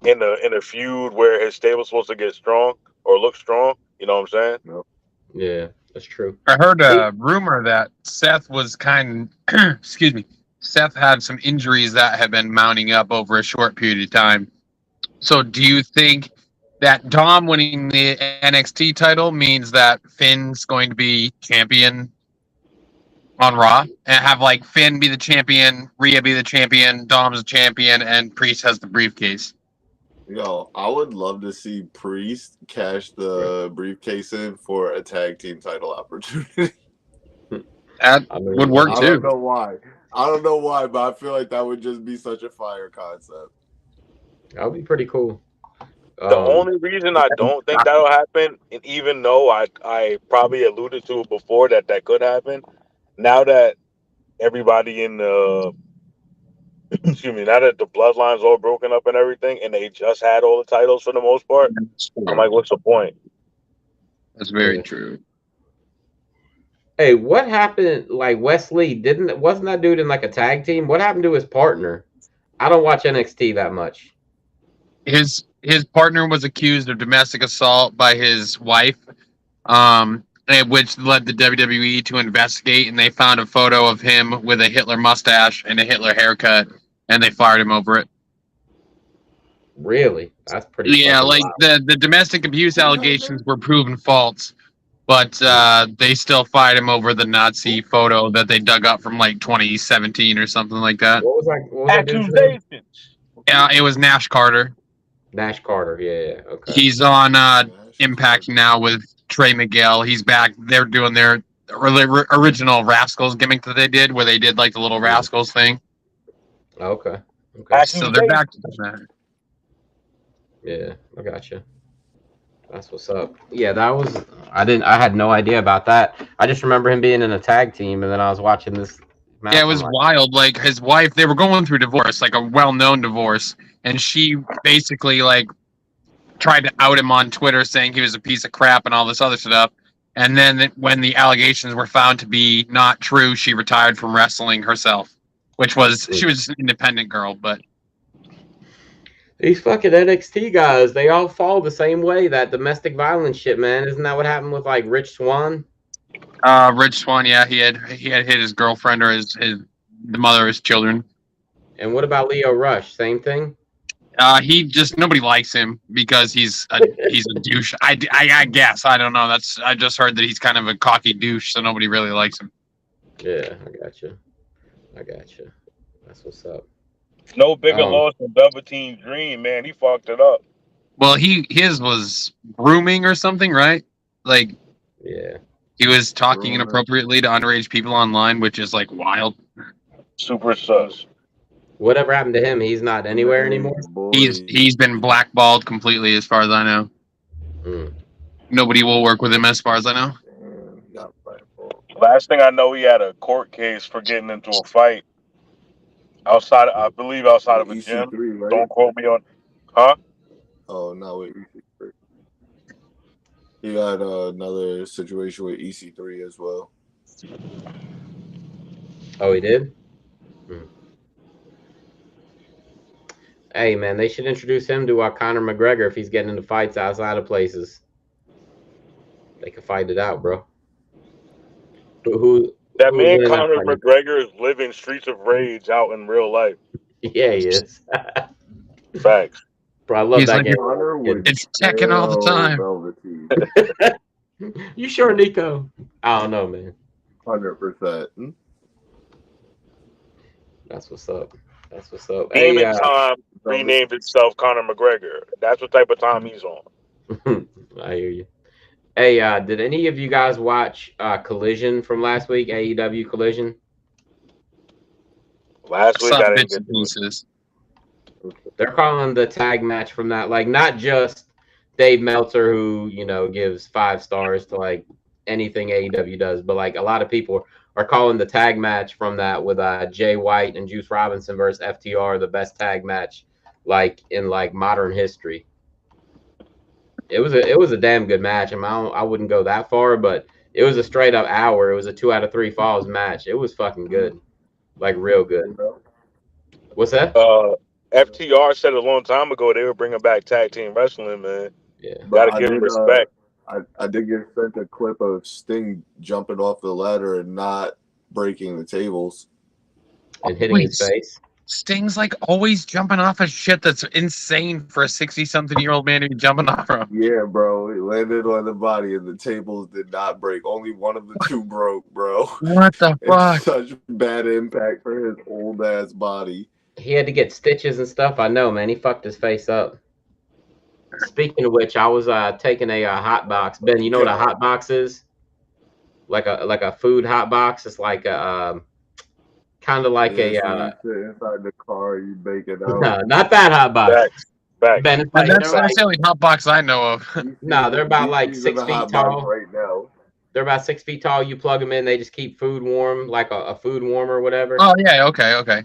in a feud where his stable's supposed to get strong or look strong. You know what I'm saying? Yeah, that's true. I heard a rumor that Seth was excuse me, Seth had some injuries that have been mounting up over a short period of time. So do you think that Dom winning the NXT title means that Finn's going to be champion on Raw and have like Finn be the champion, Rhea be the champion, Dom's the champion, and Priest has the briefcase? Yo, I would love to see Priest cash the briefcase in for a tag team title opportunity. That would work I too. don't know why, but I feel like that would just be such a fire concept. That would be pretty cool. The only reason I don't think that'll happen, and even though I probably alluded to it before that could happen, now that everybody in the excuse me, now that the bloodline's all broken up and everything, and they just had all the titles for the most part, I'm like, what's the point? That's very true. Hey, what happened? Like Wesley wasn't that dude in like a tag team? What happened to his partner? I don't watch NXT that much. His partner was accused of domestic assault by his wife, which led the WWE to investigate, and they found a photo of him with a Hitler mustache and a Hitler haircut, and they fired him over it. Really? That's pretty. Yeah, like wild. the domestic abuse allegations were proven false, but they still fired him over the Nazi photo that they dug up from like 2017 or something like that. What was that dude's name? Accusations. Yeah, it was Nash Carter. Nash Carter. Yeah. Okay. He's on Impact now with Trey Miguel. He's back. They're doing their original Rascals gimmick that they did, where they did like the little Rascals thing. Okay. So they're back to that. Yeah, I gotcha. That's what's up. Yeah, that was. I had no idea about that. I just remember him being in a tag team, and then I was watching this. Match, Yeah, it was wild. Like his wife, they were going through divorce, like a well-known divorce, and she basically like tried to out him on Twitter, saying he was a piece of crap and all this other stuff. And then when the allegations were found to be not true, she retired from wrestling herself, which was she was just an independent girl. But these fucking NXT guys, they all fall the same way. That domestic violence shit, man. Isn't that what happened with like Rich Swann? Rich Swann, yeah, he had hit his girlfriend or the mother of his children. And what about Leo Rush? Same thing. He just nobody likes him because he's a douche. I guess I don't know. I just heard that he's kind of a cocky douche, so nobody really likes him. Yeah, I gotcha. That's what's up. No bigger loss than Velveteen Dream, man. He fucked it up. Well, his was grooming or something, right? Like, yeah. He was talking inappropriately to underage people online, which is like wild. Super sus. Whatever happened to him? He's not anywhere anymore. He's been blackballed completely, as far as I know. Nobody will work with him, as far as I know. Last thing I know, he had a court case for getting into a fight outside of a gym. Right? Don't quote me on, huh? Oh no, with EC3. He got another situation with EC3 as well. Oh, he did? Hey, man, they should introduce him to Conor McGregor if he's getting into fights outside of places. They can fight it out, bro. That man Conor McGregor is living Streets of Rage out in real life. Yeah, he is. Facts. Bro, I love that game. It's teching all the time. You sure, Nico? I don't know, man. 100%. That's what's up. That's what's up. Demon Time renamed itself Conor McGregor. That's what type of time he's on. I hear you. Hey, did any of you guys watch Collision from last week? AEW Collision? Last week I didn't get pieces. They're calling the tag match from that, like, not just Dave Meltzer, who, gives 5 stars to, like, anything AEW does, but, like, a lot of people are calling the tag match from that with Jay White and Juice Robinson versus FTR the best tag match, like, in, like, modern history. It was a damn good match. I mean, I wouldn't go that far, but it was a straight up hour. It was a 2 out of 3 falls match. It was fucking good, like real good. What's that? FTR said a long time ago they were bringing back tag team wrestling, man. Yeah, gotta give them respect. I did get sent a clip of Sting jumping off the ladder and not breaking the tables and hitting his face. Sting's like always jumping off of shit that's insane for a 60-something-year-old man to be jumping off from. Yeah, bro. It landed on the body and the tables did not break. Only one of the 2 broke, bro. What the fuck? Such bad impact for his old ass body. He had to get stitches and stuff. I know, man. He fucked his face up. Speaking of which, I was taking a hot box. Ben, you know what a hot box is? Like a food hot box. It's like a kind of like you sit inside the car, you bake it out. No, not that hot box. Back. Ben, that's the only hot box I know of. No, they're about like 6 feet tall. Right now. They're about 6 feet tall. You plug them in, they just keep food warm, like a food warmer or whatever. Oh yeah, okay.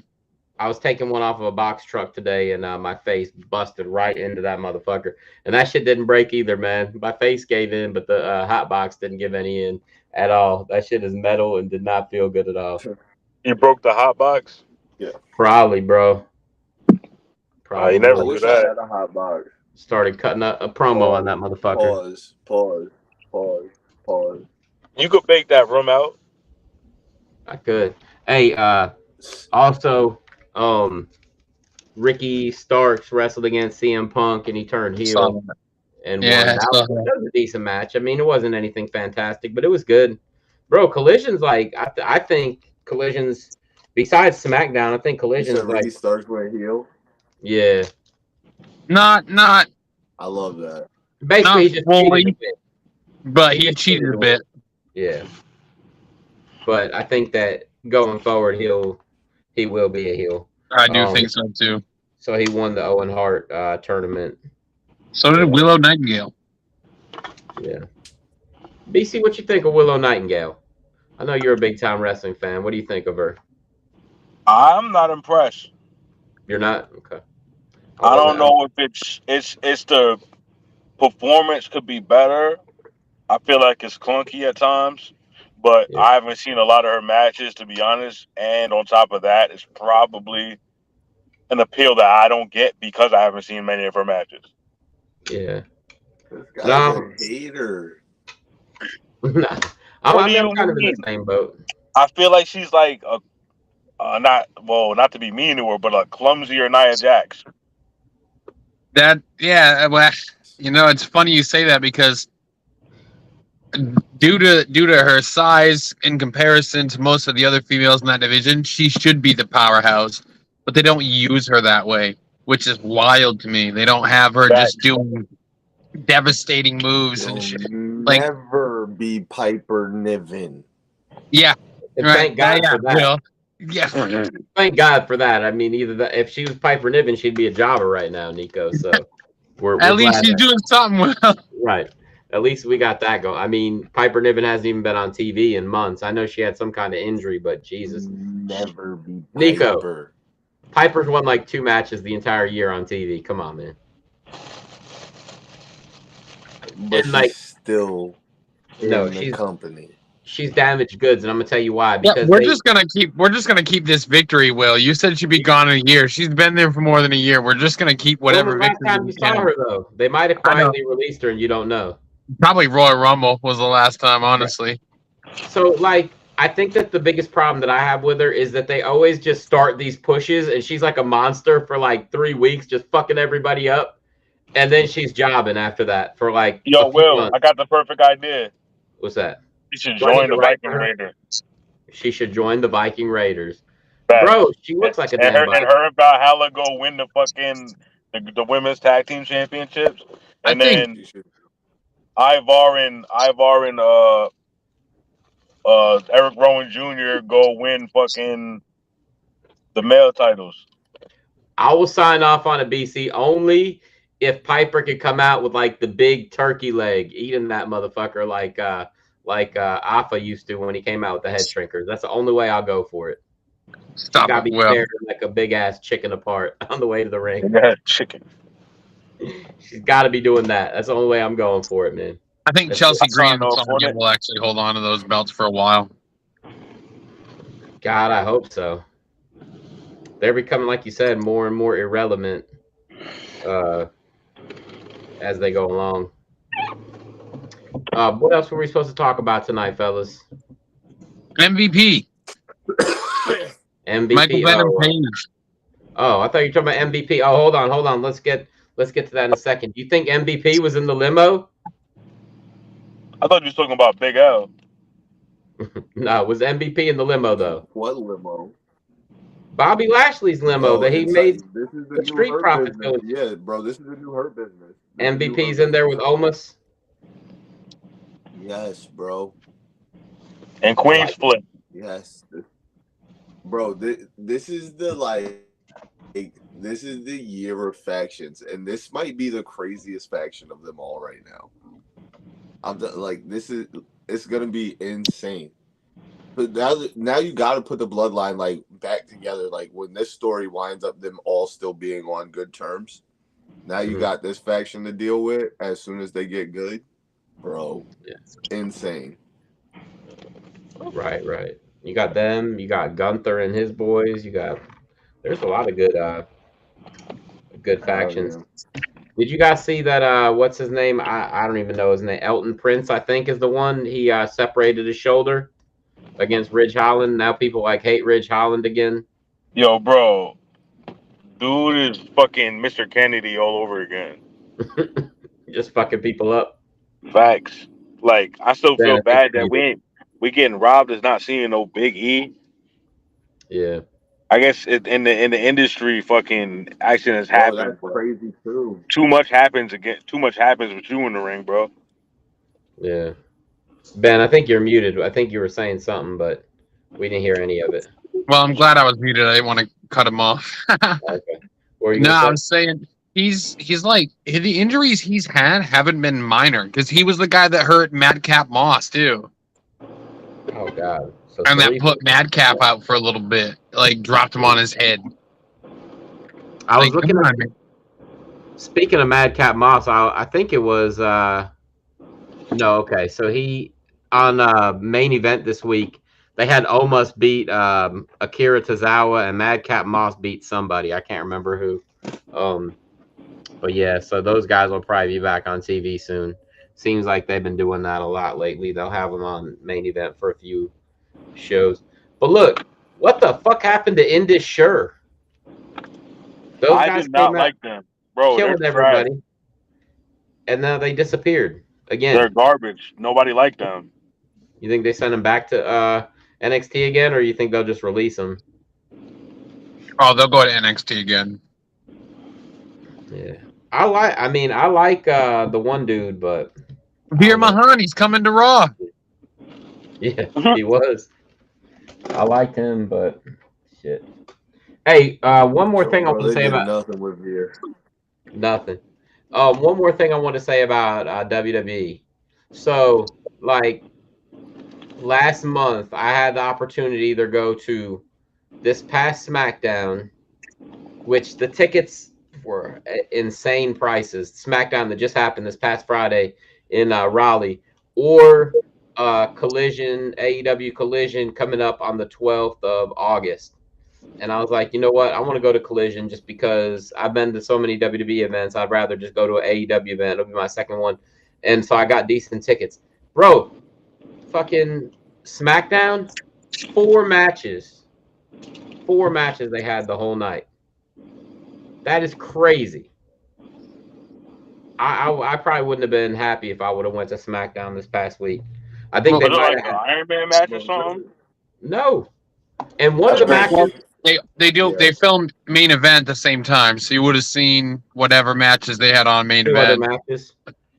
I was taking one off of a box truck today, and my face busted right into that motherfucker. And that shit didn't break either, man. My face gave in, but the hot box didn't give any in at all. That shit is metal and did not feel good at all. You broke the hot box? Yeah. Probably, bro. Probably. You never do that. I had a hot box. Started cutting a promo on that motherfucker. Pause. You could bake that room out. I could. Hey, also, Ricky Starks wrestled against CM Punk and he turned heel and won. That was a decent match. I mean, it wasn't anything fantastic, but it was good. Bro, Collision's like, I think Collision's, besides SmackDown, I think Collision's like Ricky Starks went heel. Yeah. Not. I love that. Basically, he just cheated a bit. But he cheated a bit. Yeah. But I think that going forward, he will be a heel. I do think so too. So he won the Owen Hart tournament. So did Willow Nightingale. Yeah. BC, what you think of Willow Nightingale? I know you're a big time wrestling fan. What do you think of her? I'm not impressed. You're not? Okay. I don't know if it's the performance could be better. I feel like it's clunky at times, but I haven't seen a lot of her matches, to be honest. And on top of that, it's probably an appeal that I don't get because I haven't seen many of her matches. Yeah. This guy's a hater. Nah. I'm kind of in the same boat. I feel like she's like not to be mean to her, but a clumsier Nia Jax. Well, it's funny you say that because due to her size in comparison to most of the other females in that division, she should be the powerhouse, but they don't use her that way, which is wild to me. They don't have her just doing devastating moves and shit. Like, never be Piper Niven. yeah, And right. thank God for that. Will. Yeah. Thank God for that. I mean, if she was Piper Niven, she'd be a jobber right now, Nico. So we're At least glad she's doing something well. right. At least we got that going. I mean, Piper Niven hasn't even been on TV in months. I know she had some kind of injury, but Jesus. Never be Piper. Nico, Piper's won like 2 matches the entire year on TV. Come on, man. But and like, she's still in the company. She's damaged goods, and I'm gonna tell you why. Because we're just gonna keep this victory. Will, you said she'd be gone in a year. She's been there for more than a year. We're just gonna keep whatever when was victory. last time you saw her though? They might have quietly released her, and you don't know. Probably Royal Rumble was the last time, honestly. So, like, I think that the biggest problem that I have with her is that they always just start these pushes, and she's like a monster for like 3 weeks, just fucking everybody up, and then she's jobbing after that for like. Yo, Will, I got the perfect idea. What's that? She should join the Viking Raiders. She should join the Viking Raiders. Bro, she looks like a damn and her and Valhalla go win the fucking the women's tag team championships, and then Ivar and Eric Rowan Jr. go win fucking the male titles. I will sign off on a BC only if Piper could come out with like the big turkey leg, eating that motherfucker like Alpha used to when he came out with the head shrinkers. That's the only way I'll go for it. Stop gotta it, be Will. tearing like a big ass chicken apart on the way to the ring. Chicken. She's got to be doing that. That's the only way I'm going for it, man. I think Chelsea Green will actually hold on to those belts for a while. God, I hope so. They're becoming, like you said, more and more irrelevant as they go along. What else were we supposed to talk about tonight, fellas? MVP. MVP. Michael Venom Page. Oh, I thought you were talking about MVP. Oh, hold on. Let's get to that in a second. Do you think MVP was in the limo? I thought you were talking about Big L. No, was MVP in the limo though? What limo? Bobby Lashley's limo that he made this is the Street Profits doing. Yeah, bro, this is the new Hurt Business. MVP's in there with Omos. Yes, bro. And Queen's Flip. Yes, bro. This is the this is the year of factions, and this might be the craziest faction of them all right now. It's gonna be insane. But now you got to put the bloodline like back together. Like when this story winds up, them all still being on good terms. Now you got this faction to deal with as soon as they get good, bro. Yeah. Insane. Right. You got them. You got Gunther and his boys. There's a lot of good factions. Yeah. Did you guys see that? What's his name? I don't even know his name. Elton Prince, I think, is the one. He separated his shoulder against Ridge Holland. Now people hate Ridge Holland again. Yo, bro, dude is fucking Mr. Kennedy all over again. Just fucking people up. Facts. Like I still feel bad that we getting robbed as not seeing no Big E. Yeah. I guess in the industry, fucking accidents happen. That's crazy too. Too much happens with you in the ring, bro. Yeah. Ben, I think you're muted. I think you were saying something, but we didn't hear any of it. Well, I'm glad I was muted. I didn't want to cut him off. Okay. No, I'm saying he's like the injuries he's had haven't been minor because he was the guy that hurt Madcap Moss too. Oh God. So and that put Madcap out for a little bit, like dropped him on his head. I was looking at it. Speaking of Madcap Moss, I think it was no, okay. So he on main event this week, they had Omos beat Akira Tozawa and Madcap Moss beat somebody. I can't remember who. But yeah, so those guys will probably be back on TV soon. Seems like they've been doing that a lot lately. They'll have them on main event for a few shows. But look, what the fuck happened to Indus Sher? Those guys did not like them, bro. Killing everybody, and now they disappeared again. They're garbage. Nobody liked them. You think they send them back to NXT again, or you think they'll just release them? Oh, they'll go to NXT again. Yeah, I like the one dude, but Veer Mahan, he's coming to Raw. yeah, he was. I liked him, but shit. Hey, one more thing I want to say about nothing with Veer. nothing. One more thing I want to say about WWE. So, like last month, I had the opportunity to either go to this past SmackDown, which the tickets were insane prices. SmackDown that just happened this past Friday in Raleigh, or Collision, AEW Collision coming up on the 12th of August. And I was like, you know what? I want to go to Collision just because I've been to so many WWE events. I'd rather just go to an AEW event. It'll be my second one. And so I got decent tickets. Bro, fucking SmackDown, 4 matches. 4 matches they had the whole night. That is crazy. I probably wouldn't have been happy if I would have went to SmackDown this past week. I think they might have an Iron Man match or something. No, and one of the matches they filmed main event at the same time, so you would have seen whatever matches they had on main event. Matches.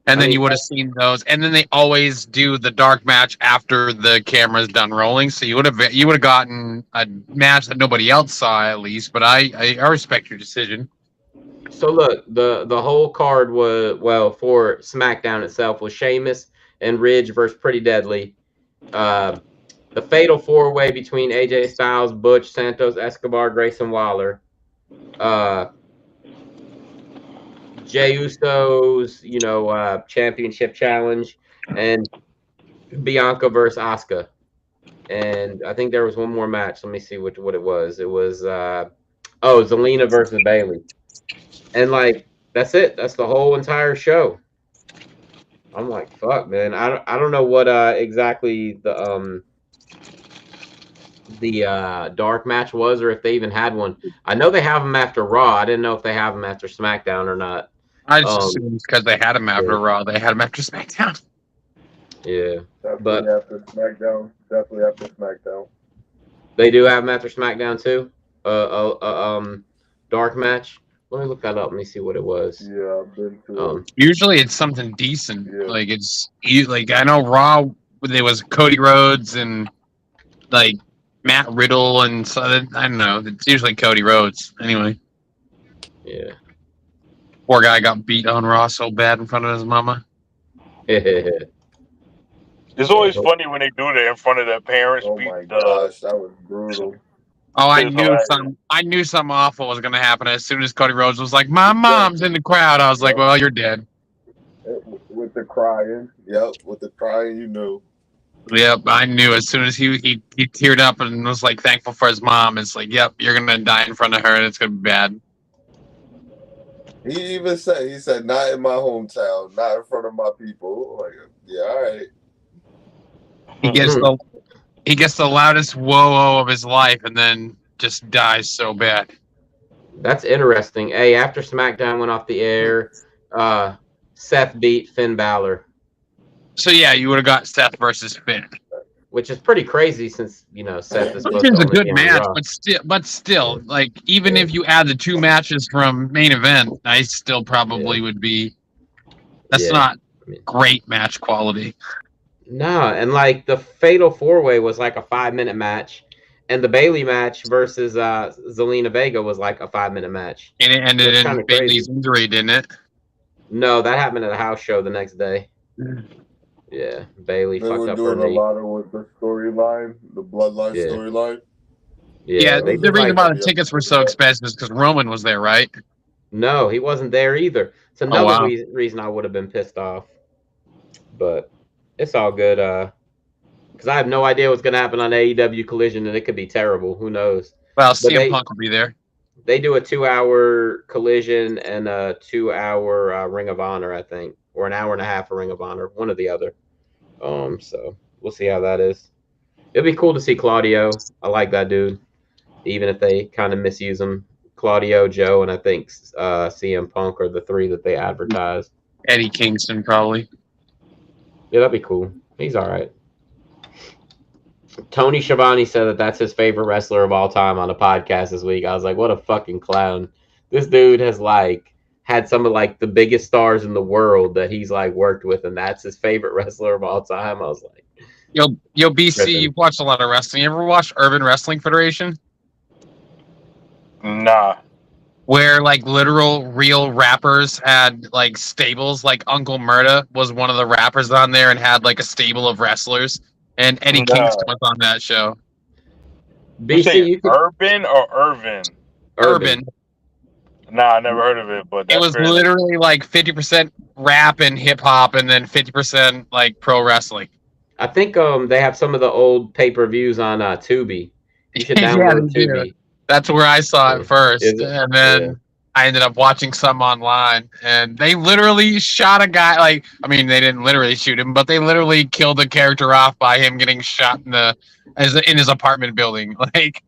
And then you would have seen those, and then they always do the dark match after the camera's done rolling. So you would have gotten a match that nobody else saw at least. But I respect your decision. So look, the whole card was for SmackDown itself was Sheamus and Ridge versus Pretty Deadly. The Fatal 4-Way between AJ Styles, Butch, Santos, Escobar, Grayson Waller. Jey Uso's, championship challenge, and Bianca versus Asuka. And I think there was one more match. Let me see what it was. It was Zelina versus Bayley. And that's it. That's the whole entire show. I'm like, fuck, man. I don't know what exactly the dark match was, or if they even had one. I know they have them after Raw. I didn't know if they have them after SmackDown or not. I just assumed it's because they had them after Raw. They had them after SmackDown. Yeah, definitely after SmackDown. Definitely after SmackDown. They do have them after SmackDown too. Dark match. Let me look that up. Let me see what it was. Yeah, I've been to usually it's something decent. Yeah. I know Raw. There was Cody Rhodes and Matt Riddle, and so I don't know. It's usually Cody Rhodes anyway. Yeah. Poor guy got beat on Raw so bad in front of his mama. It's always funny when they do that in front of their parents. Oh my gosh, that was brutal. Oh, I knew something awful was gonna happen as soon as Cody Rhodes was like, "My mom's in the crowd." I was like, "Well, you're dead." With the crying, with the crying, you knew. Yep, I knew as soon as he teared up and was like thankful for his mom. It's like, yep, you're gonna die in front of her, and it's gonna be bad. He even said, "Not in my hometown, not in front of my people." Like, yeah, all right. He gets the loudest whoa of his life, and then just dies so bad. That's interesting. Hey, after SmackDown went off the air, Seth beat Finn Balor. So yeah, you would have got Seth versus Finn, which is pretty crazy since Seth is supposed to be a good match, but still, even if you add the 2 matches from main event, I still probably would be. That's not great match quality. No, and the Fatal 4-Way was a 5-minute match, and the Bayley match versus Zelina Vega was a 5-minute match. And it ended in Bayley's injury, didn't it? No, that happened at a house show the next day. Yeah, Bayley fucked up her knee. They were doing a lot with the storyline, the bloodline storyline. Yeah, the reason why the tickets were so expensive is because Roman was there, right? No, he wasn't there either. It's another reason I would have been pissed off. But it's all good. Because I have no idea what's going to happen on AEW Collision, and it could be terrible. Who knows? Well, CM Punk will be there. They do a 2-hour Collision and a 2-hour Ring of Honor, I think. Or an hour and a half of Ring of Honor, one or the other. So we'll see how that is. It'll be cool to see Claudio. I like that dude, even if they kind of misuse him. Claudio, Joe, and I think CM Punk are the 3 that they advertised. Eddie Kingston, probably. Yeah, that'd be cool. He's all right. Tony Schiavone said that that's his favorite wrestler of all time on a podcast this week. I was like, what a fucking clown. This dude has had some of like the biggest stars in the world that he's like worked with, and that's his favorite wrestler of all time. I was like, Yo, BC, Griffin. you've watched a lot of wrestling. You ever watched Urban Wrestling Federation? Nah. Where like literal real rappers had like stables. Like Uncle Murda was one of the rappers on there and had like a stable of wrestlers. And Eddie Kingston was on that show. You say BC, you could Urban or Irvin? Urban. Nah, I never heard of it, but that's It was crazy. literally like 50% rap and hip hop, and then 50% like pro wrestling. I think they have some of the old pay-per-views on Tubi. You should download they Tubi. do. That's where I saw it first, Is it? and then I ended up watching some online, and they literally shot a guy. Like, I mean, they didn't literally shoot him, but they literally killed the character off by him getting shot in his apartment building. Like,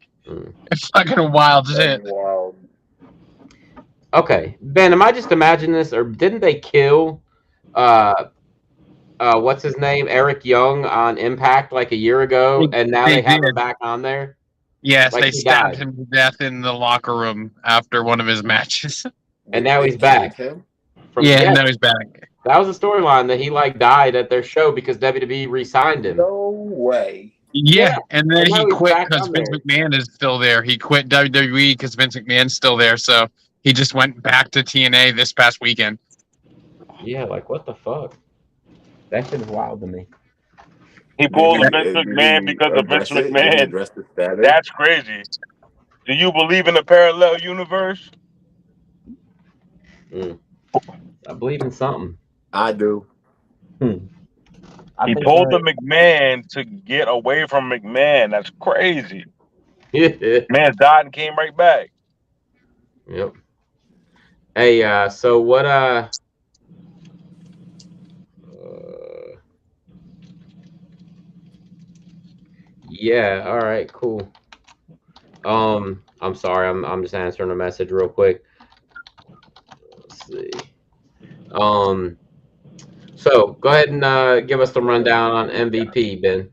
it's fucking wild shit. Wow. Okay, Ben, am I just imagining this, or didn't they kill what's his name, Eric Young on Impact like a year ago, and now they have him back on there? Yes, Like they he stabbed died. him to death in the locker room after one of his matches. And now he's back. Him? Yeah, now he's back. That was a storyline that he like died at their show because WWE re-signed him. No way. Yeah, and then And now he he's quit back because on Vince there. McMahon is still there. He quit WWE because Vince McMahon's still there, so he just went back to TNA this past weekend. Yeah, like what the fuck? That shit is wild to me. He pulled a Vince McMahon because of Vince McMahon. That's crazy. Do you believe in a parallel universe? I believe in something. I do. He pulled the McMahon to get away from McMahon. That's crazy. Man died and came right back. Yep. Hey, so what? Yeah. All right. Cool. I'm sorry. I'm just answering a message real quick. Let's see. So go ahead and give us the rundown on MVP, Ben.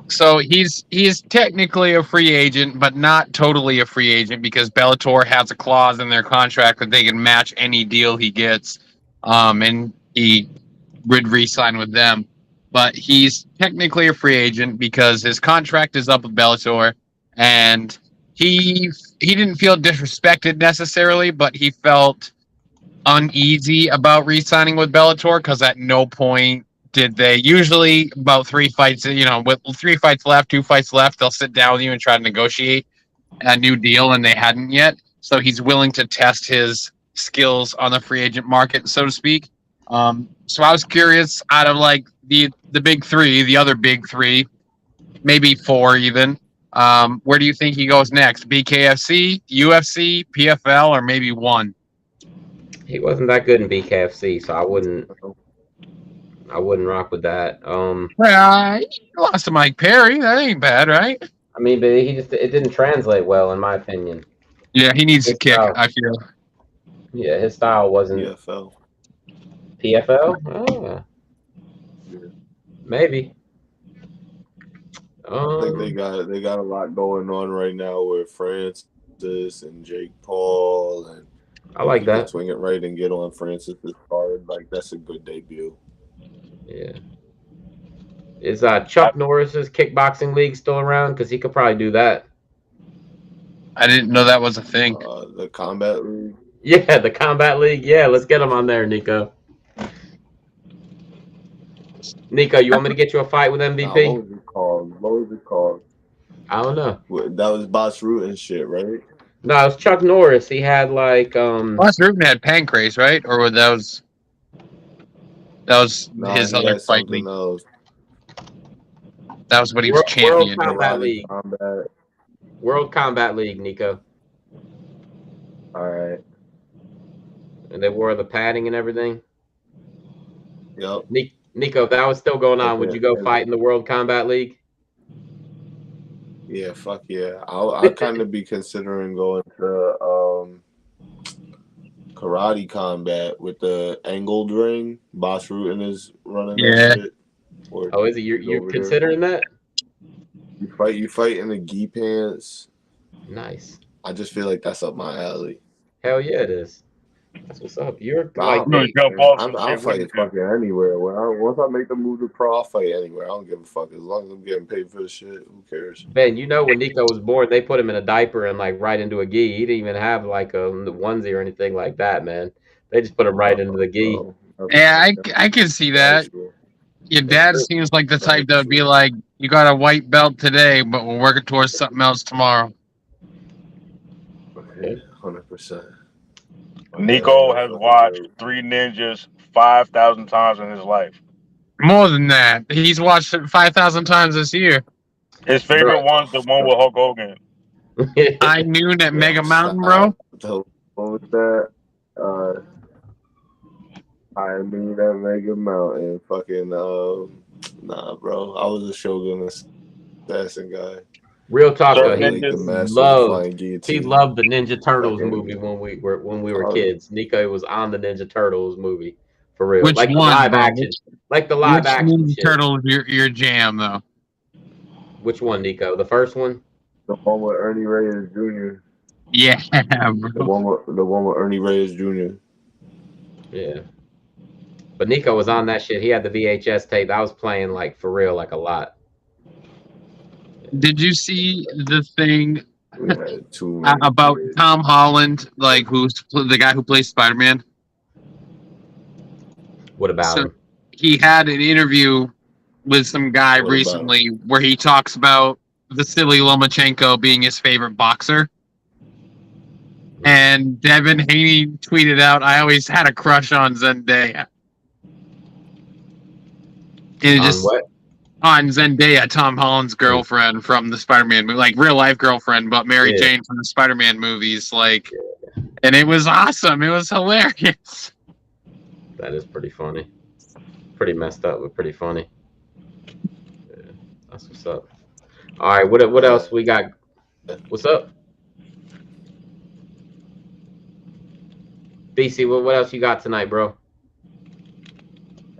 So he's technically a free agent, but not totally a free agent because Bellator has a clause in their contract that they can match any deal he gets, and he would re-sign with them. But he's technically a free agent because his contract is up with Bellator, and he didn't feel disrespected necessarily, but he felt uneasy about re-signing with Bellator because at no point did they usually about 3 fights, with 3 fights left, 2 fights left, they'll sit down with you and try to negotiate a new deal, and they hadn't yet. So he's willing to test his skills on the free agent market, so to speak. So I was curious, out of like the big 3, the other big 3, maybe 4 even, where do you think he goes next? BKFC, UFC, PFL, or maybe 1? He wasn't that good in BKFC, so I wouldn't rock with that. He lost to Mike Perry. That ain't bad, right? I mean, but it didn't translate well, in my opinion. Yeah, he needs to kick, I feel. Yeah, his style wasn't PFL. Oh, maybe. I think they got a lot going on right now with Francis and Jake Paul, and I like that. Swing it right and get on Francis's card. Like, that's a good debut. Yeah. Is Chuck Norris's kickboxing league still around? Because he could probably do that. I didn't know that was a thing. The combat league. Yeah, the combat league. Yeah, let's get him on there, Nico. Nico, you want me to get you a fight with MVP? What was it called? I don't know. That was Boss Root and shit, right? No, it was Chuck Norris. He had like Boss Ruben had Pancrase, right? Or that was his other fight league. Else. That was what he was champion. World Combat League. World Combat League, Nico. All right. And they wore the padding and everything. Yep. Nico, if that was still going on, would you go fight in the World Combat League? Yeah, fuck yeah. I'll kind of be considering going to karate combat with the angled ring. Boss Rutan is running that shit. Is it? You're considering that? You fight in the gi pants. Nice. I just feel like that's up my alley. Hell yeah, it is. That's what's up. You're I'll, like, gonna jump off some I'll shit with fight you. fucking anywhere. Once I make the move to pro, I'll fight anywhere. I don't give a fuck. As long as I'm getting paid for the shit, who cares? Ben, you know when Nico was born, they put him in a diaper and like right into a gi. He didn't even have like a onesie or anything like that, man. They just put him right into the gi. Yeah, I can see that. Your dad seems like the type that would be like, you got a white belt today, but we're working towards something else tomorrow. 100%. Nico has watched Three Ninjas 5,000 times in his life. More than that. He's watched it 5,000 times this year. His favorite one's the one with Hulk Hogan. I Noon at Mega Mountain, bro. What was that? I mean that Mega Mountain. Fucking nah, bro. I was a Shogun assassin guy. Real talk though, Certain he ninjas loved the Ninja Turtles movie when we were kids. Nico was on the Ninja Turtles movie for real, Which like one, the live bro? action, like the live Which action Ninja shit. Turtles your jam though? Which one, Nico? The first one? The one with Ernie Reyes Jr. Yeah, bro. The one with Ernie Reyes Jr. Yeah. But Nico was on that shit. He had the VHS tape. I was playing like for real, like a lot. Did you see the thing Too about kids. Tom Holland, like who's the guy who plays Spider-Man? What about him? He had an interview with some guy recently where he talks about Vasily Lomachenko being his favorite boxer. And Devin Haney tweeted out, "I always had a crush on Zendaya." And on Zendaya, Tom Holland's girlfriend from the Spider-Man movie, like real life girlfriend, but Mary Jane from the Spider-Man movies, like, and it was awesome. It was hilarious. That is pretty funny. Pretty messed up, but pretty funny. Yeah, that's what's up. All right, what else we got? What's up? BC, what else you got tonight, bro?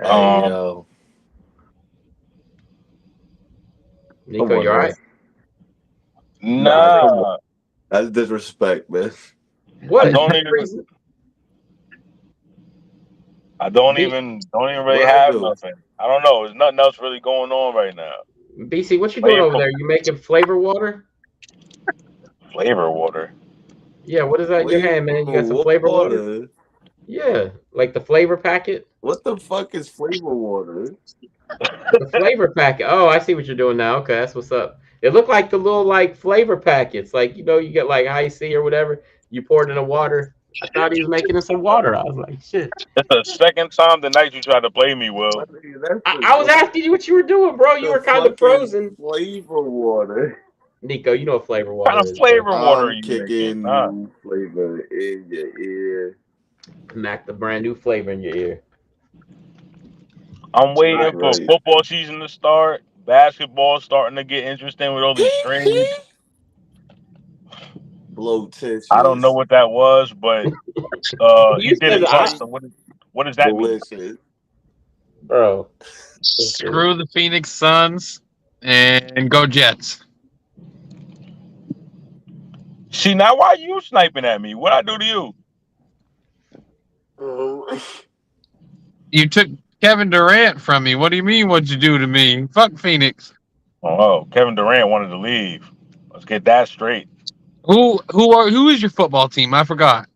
Yo. Nico, you all right? Nah. That's disrespect, man. What? I don't even really have nothing. I don't know. There's nothing else really going on right now. BC, what you doing over there? You making flavor water? Flavor water? Yeah, what is that in your hand, man? You got some flavor water? Yeah, like the flavor packet? What the fuck is flavor water? The flavor packet. Oh, I see what you're doing now. Okay, that's what's up. It looked like the little like flavor packets. Like, you know, you get like Hi-C or whatever. You pour it in the water. I thought he was making it some water. I was like, shit. It's the second time tonight you tried to play me, Will. I was asking you what you were doing, bro. You were kind of frozen. Flavor water. Nico, you know what flavor water is. What kind of flavor water are you kicking new flavor in your ear. Smack the brand new flavor in your ear. I'm waiting for football season to start. Basketball starting to get interesting with all these trades. Blow tits. I don't know what that was, but you did it twice. So what does that mean? Bro. Screw the Phoenix Suns and go Jets. See, now why are you sniping at me? What I do to you? You took Kevin Durant from me. What do you mean? What'd you do to me? Fuck Phoenix. Oh, Kevin Durant wanted to leave. Let's get that straight. Who is your football team? I forgot.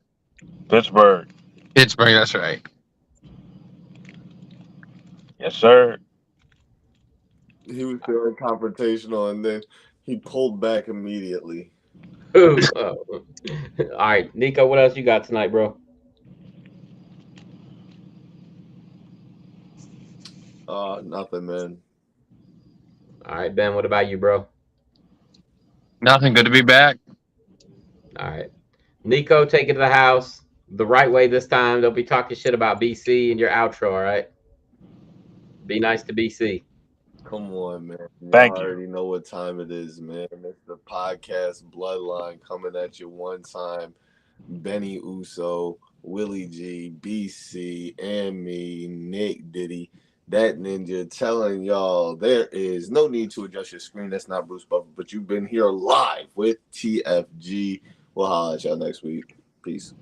Pittsburgh. Pittsburgh. That's right. Yes, sir. He was feeling confrontational, and then he pulled back immediately. Oh. All right, Nico, what else you got tonight, bro? Nothing, man. All right, Ben, what about you, bro? Nothing. Good to be back. All right. Nico, take it to the house the right way this time. Don't be talking shit about BC in your outro, all right? Be nice to BC. Come on, man. Thank you. I already know what time it is, man. It's the podcast Bloodline coming at you one time. Benny Uso, Willie G, BC, and me, Nick Diddy, that ninja, telling y'all there is no need to adjust your screen. That's not Bruce Buffer, but you've been here live with TFG. We'll holler at y'all next week. Peace.